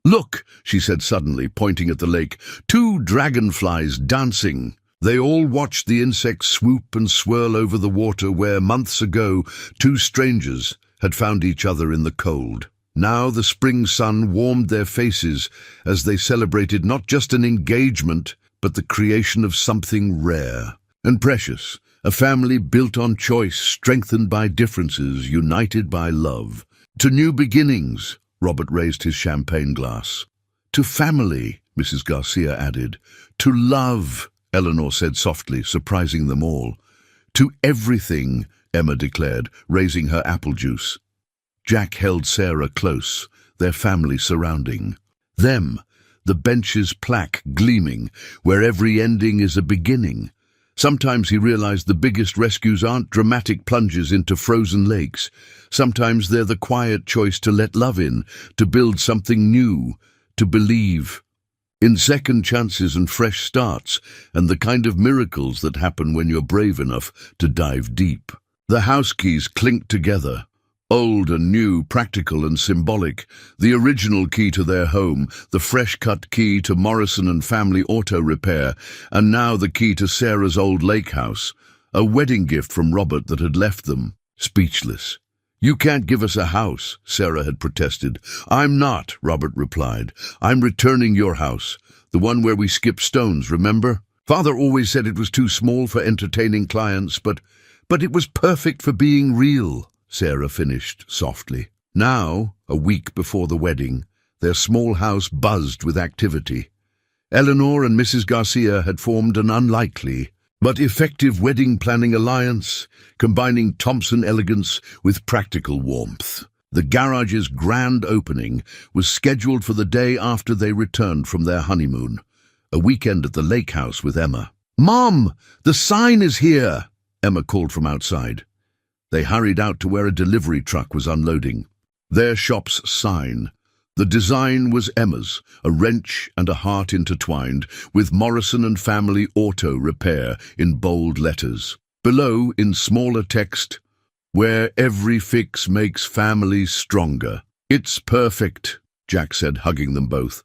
"Look," she said suddenly, pointing at the lake, "2 dragonflies dancing." They all watched the insects swoop and swirl over the water where, months ago, 2 strangers had found each other in the cold. Now the spring sun warmed their faces as they celebrated not just an engagement, but the creation of something rare and precious, a family built on choice, strengthened by differences, united by love. "To new beginnings," Robert raised his champagne glass. "To family," Mrs. Garcia added. "To love," Eleanor said softly, surprising them all. "To everything," Emma declared, raising her apple juice. Jack held Sarah close, their family surrounding them, the bench's plaque gleaming, where every ending is a beginning. Sometimes he realized the biggest rescues aren't dramatic plunges into frozen lakes. Sometimes they're the quiet choice to let love in, to build something new, to believe in second chances and fresh starts, and the kind of miracles that happen when you're brave enough to dive deep. The house keys clinked together, old and new, practical and symbolic. The original key to their home, the fresh-cut key to Morrison and Family Auto Repair, and now the key to Sarah's old lake house, a wedding gift from Robert that had left them speechless. "You can't give us a house," Sarah had protested. "I'm not," Robert replied. "I'm returning your house, the one where we skipped stones, remember? Father always said it was too small for entertaining clients, but it was perfect for being real," Sarah finished softly. Now, a week before the wedding, their small house buzzed with activity. Eleanor and Mrs. Garcia had formed an unlikely but effective wedding planning alliance, combining Thompson elegance with practical warmth. The garage's grand opening was scheduled for the day after they returned from their honeymoon, a weekend at the lake house with Emma. "Mom, the sign is here!" Emma called from outside. They hurried out to where a delivery truck was unloading. Their shop's sign. The design was Emma's, a wrench and a heart intertwined, with Morrison and Family Auto Repair in bold letters. Below, in smaller text, where every fix makes families stronger. It's perfect, Jack said, hugging them both.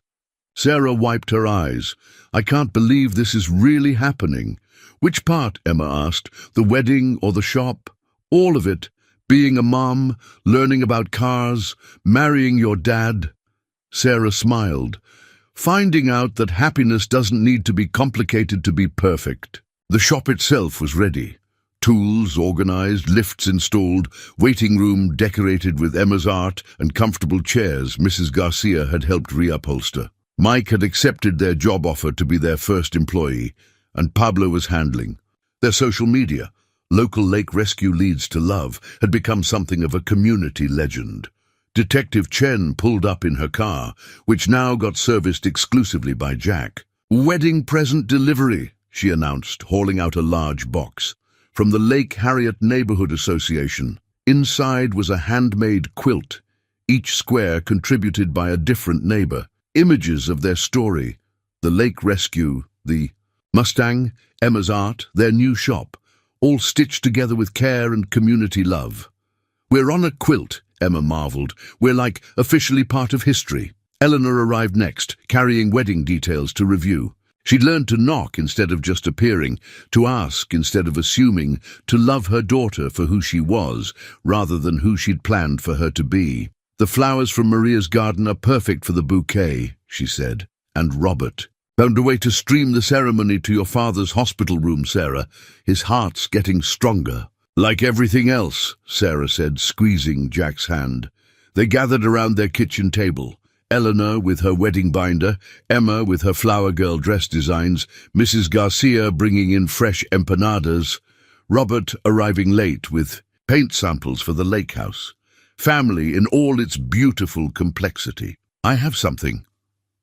Sarah wiped her eyes. I can't believe this is really happening. Which part? Emma asked. The wedding or the shop? All of it. Being a mom, learning about cars, marrying your dad. Sarah smiled, finding out that happiness doesn't need to be complicated to be perfect. The shop itself was ready. Tools organized, lifts installed, waiting room decorated with Emma's art, and comfortable chairs Mrs. Garcia had helped reupholster. Mike had accepted their job offer to be their first employee, and Pablo was handling. Their social media, local lake rescue leads to love, had become something of a community legend. Detective Chen pulled up in her car, which now got serviced exclusively by Jack. Wedding present delivery, she announced, hauling out a large box. From the Lake Harriet Neighborhood Association. Inside was a handmade quilt, each square contributed by a different neighbor. Images of their story, the lake rescue, the Mustang, Emma's art, their new shop, all stitched together with care and community love. We're on a quilt, Emma marveled. We're like officially part of history. Eleanor arrived next, carrying wedding details to review. She'd learned to knock instead of just appearing, to ask instead of assuming, to love her daughter for who she was, rather than who she'd planned for her to be. The flowers from Maria's garden are perfect for the bouquet, she said. And Robert found a way to stream the ceremony to your father's hospital room, Sarah. His heart's getting stronger. Like everything else, Sarah said, squeezing Jack's hand. They gathered around their kitchen table. Eleanor with her wedding binder, Emma with her flower girl dress designs, Mrs. Garcia bringing in fresh empanadas, Robert arriving late with paint samples for the lake house. Family in all its beautiful complexity. I have something,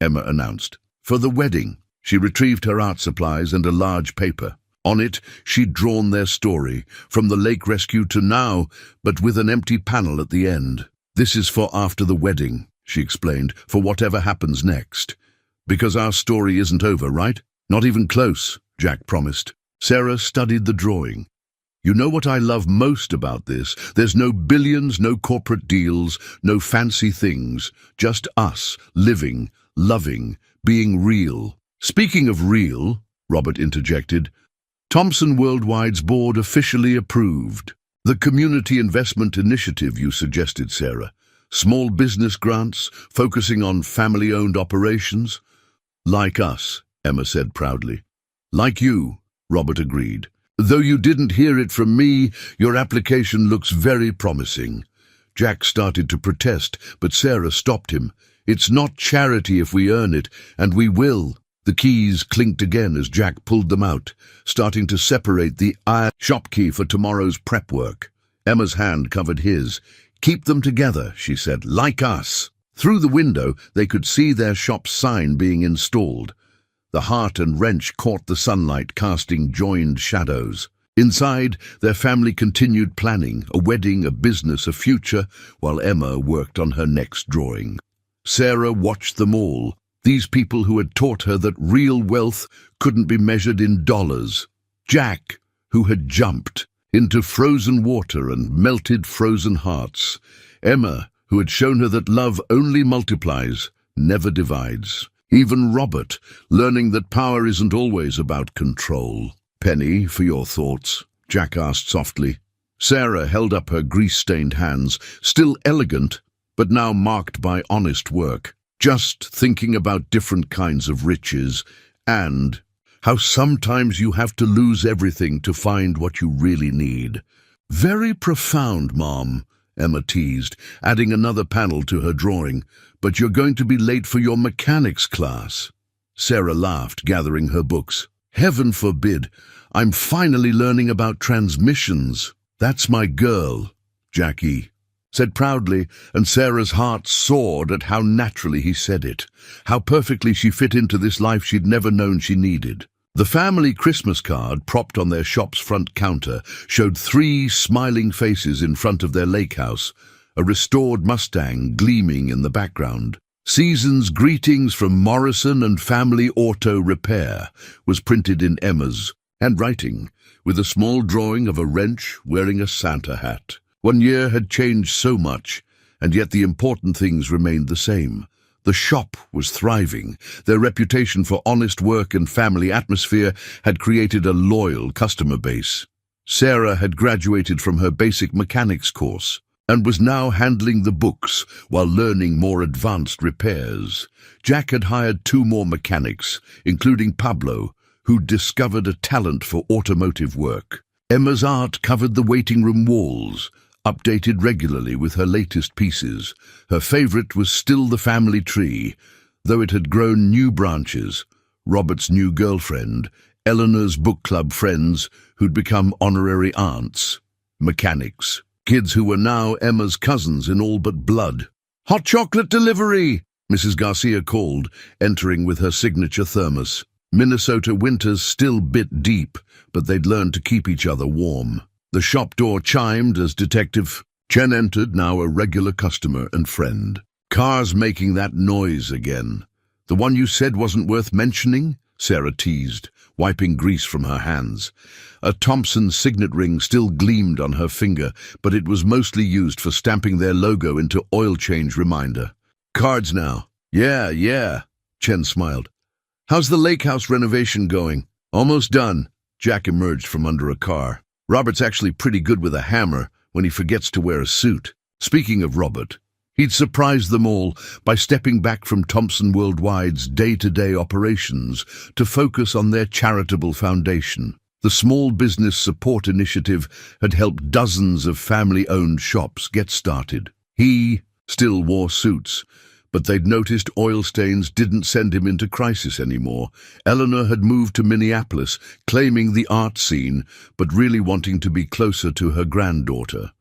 Emma announced. For the wedding. She retrieved her art supplies and a large paper. On it, she'd drawn their story, from the lake rescue to now, but with an empty panel at the end. This is for after the wedding, she explained, for whatever happens next. Because our story isn't over, right? Not even close, Jack promised. Sarah studied the drawing. You know what I love most about this? There's no billions, no corporate deals, no fancy things. Just us, living, loving, being real. Speaking of real, Robert interjected, Thomson Worldwide's board officially approved. The Community Investment Initiative you suggested, Sarah. Small business grants, focusing on family-owned operations. Like us, Emma said proudly. Like you, Robert agreed. Though you didn't hear it from me, your application looks very promising. Jack started to protest, but Sarah stopped him. It's not charity if we earn it, and we will. The keys clinked again as Jack pulled them out, starting to separate the shop key for tomorrow's prep work. Emma's hand covered his. Keep them together, she said, like us. Through the window, they could see their shop's sign being installed. The heart and wrench caught the sunlight, casting joined shadows. Inside, their family continued planning, a wedding, a business, a future, while Emma worked on her next drawing. Sarah watched them all, these people who had taught her that real wealth couldn't be measured in dollars. Jack, who had jumped into frozen water and melted frozen hearts. Emma, who had shown her that love only multiplies, never divides. Even Robert, learning that power isn't always about control. Penny, for your thoughts, Jack asked softly. Sarah held up her grease-stained hands, still elegant, but now marked by honest work. Just thinking about different kinds of riches, and how sometimes you have to lose everything to find what you really need. Very profound, Mom, Emma teased, adding another panel to her drawing. But you're going to be late for your mechanics class. Sarah laughed, gathering her books. Heaven forbid. I'm finally learning about transmissions. That's my girl, Jackie said proudly, and Sarah's heart soared at how naturally he said it, how perfectly she fit into this life she'd never known she needed. The family Christmas card, propped on their shop's front counter, showed 3 smiling faces in front of their lake house, a restored Mustang gleaming in the background. Season's greetings from Morrison and Family Auto Repair was printed in Emma's handwriting, with a small drawing of a wrench wearing a Santa hat. One year had changed so much, and yet the important things remained the same. The shop was thriving. Their reputation for honest work and family atmosphere had created a loyal customer base. Sarah had graduated from her basic mechanics course and was now handling the books while learning more advanced repairs. Jack had hired 2 more mechanics, including Pablo, who'd discovered a talent for automotive work. Emma's art covered the waiting room walls, updated regularly with her latest pieces. Her favorite was still the family tree, though it had grown new branches. Robert's new girlfriend, Eleanor's book club friends who'd become honorary aunts, mechanics, kids who were now Emma's cousins in all but blood. "Hot chocolate delivery!" Mrs. Garcia called, entering with her signature thermos. Minnesota winters still bit deep, but they'd learned to keep each other warm. The shop door chimed as Detective Chen entered, now a regular customer and friend. "Cars making that noise again. The one you said wasn't worth mentioning?" Sarah teased, wiping grease from her hands. A Thompson signet ring still gleamed on her finger, but it was mostly used for stamping their logo into oil change reminder. "Cards now." Yeah, Chen smiled. "How's the lake house renovation going?" "Almost done." Jack emerged from under a car. "Robert's actually pretty good with a hammer when he forgets to wear a suit." Speaking of Robert, he'd surprised them all by stepping back from Thompson Worldwide's day-to-day operations to focus on their charitable foundation. The Small Business Support Initiative had helped dozens of family-owned shops get started. He still wore suits, but they'd noticed oil stains didn't send him into crisis anymore. Eleanor had moved to Minneapolis, claiming the art scene, but really wanting to be closer to her granddaughter.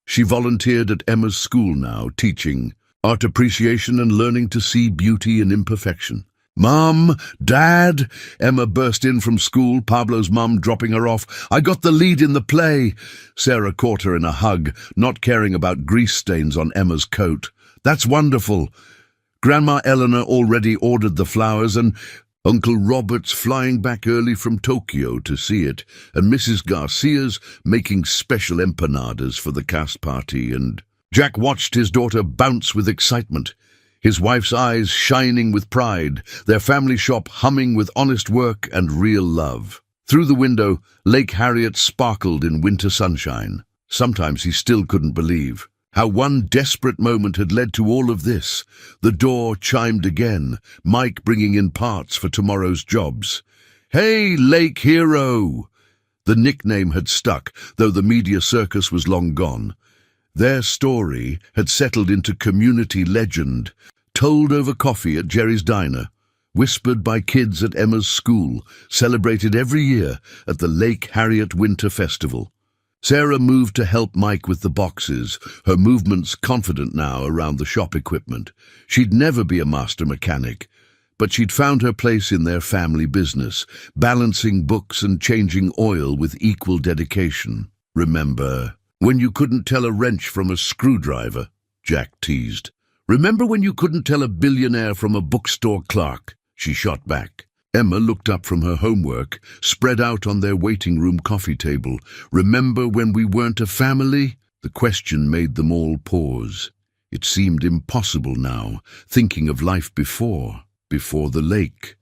She volunteered at Emma's school now, teaching art appreciation and learning to see beauty in imperfection. "Mom, Dad!" Emma burst in from school, Pablo's mum dropping her off. "I got the lead in the play." Sarah caught her in a hug, not caring about grease stains on Emma's coat. "That's wonderful. Grandma Eleanor already ordered the flowers, and Uncle Robert's flying back early from Tokyo to see it, and Mrs. Garcia's making special empanadas for the cast party." And Jack watched his daughter bounce with excitement, his wife's eyes shining with pride, their family shop humming with honest work and real love. Through the window, Lake Harriet sparkled in winter sunshine. Sometimes he still couldn't believe how one desperate moment had led to all of this. The door chimed again, Mike bringing in parts for tomorrow's jobs. "Hey, Lake Hero!" The nickname had stuck, though the media circus was long gone. Their story had settled into community legend, told over coffee at Jerry's Diner, whispered by kids at Emma's school, celebrated every year at the Lake Harriet Winter Festival. Sarah moved to help Mike with the boxes, her movements confident now around the shop equipment. She'd never be a master mechanic, but she'd found her place in their family business, balancing books and changing oil with equal dedication. "Remember when you couldn't tell a wrench from a screwdriver?" Jack teased. "Remember when you couldn't tell a billionaire from a bookstore clerk?" She shot back. Emma looked up from her homework, spread out on their waiting room coffee table. "Remember when we weren't a family?" The question made them all pause. It seemed impossible now, thinking of life before the lake,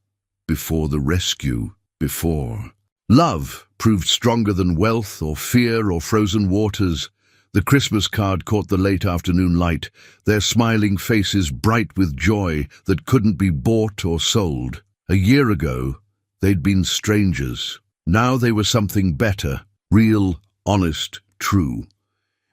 before the rescue, before. Love proved stronger than wealth or fear or frozen waters. The Christmas card caught the late afternoon light, their smiling faces bright with joy that couldn't be bought or sold. A year ago, they'd been strangers. Now they were something better, real, honest, true.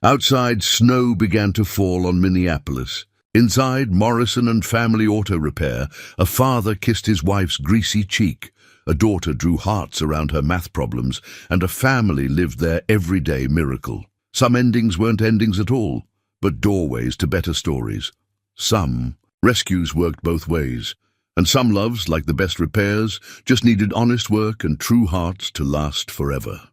Outside, snow began to fall on Minneapolis. Inside Morrison and Family Auto Repair, a father kissed his wife's greasy cheek, a daughter drew hearts around her math problems, and a family lived their everyday miracle. Some endings weren't endings at all, but doorways to better stories. Some rescues worked both ways. And some loves, like the best repairs, just needed honest work and true hearts to last forever.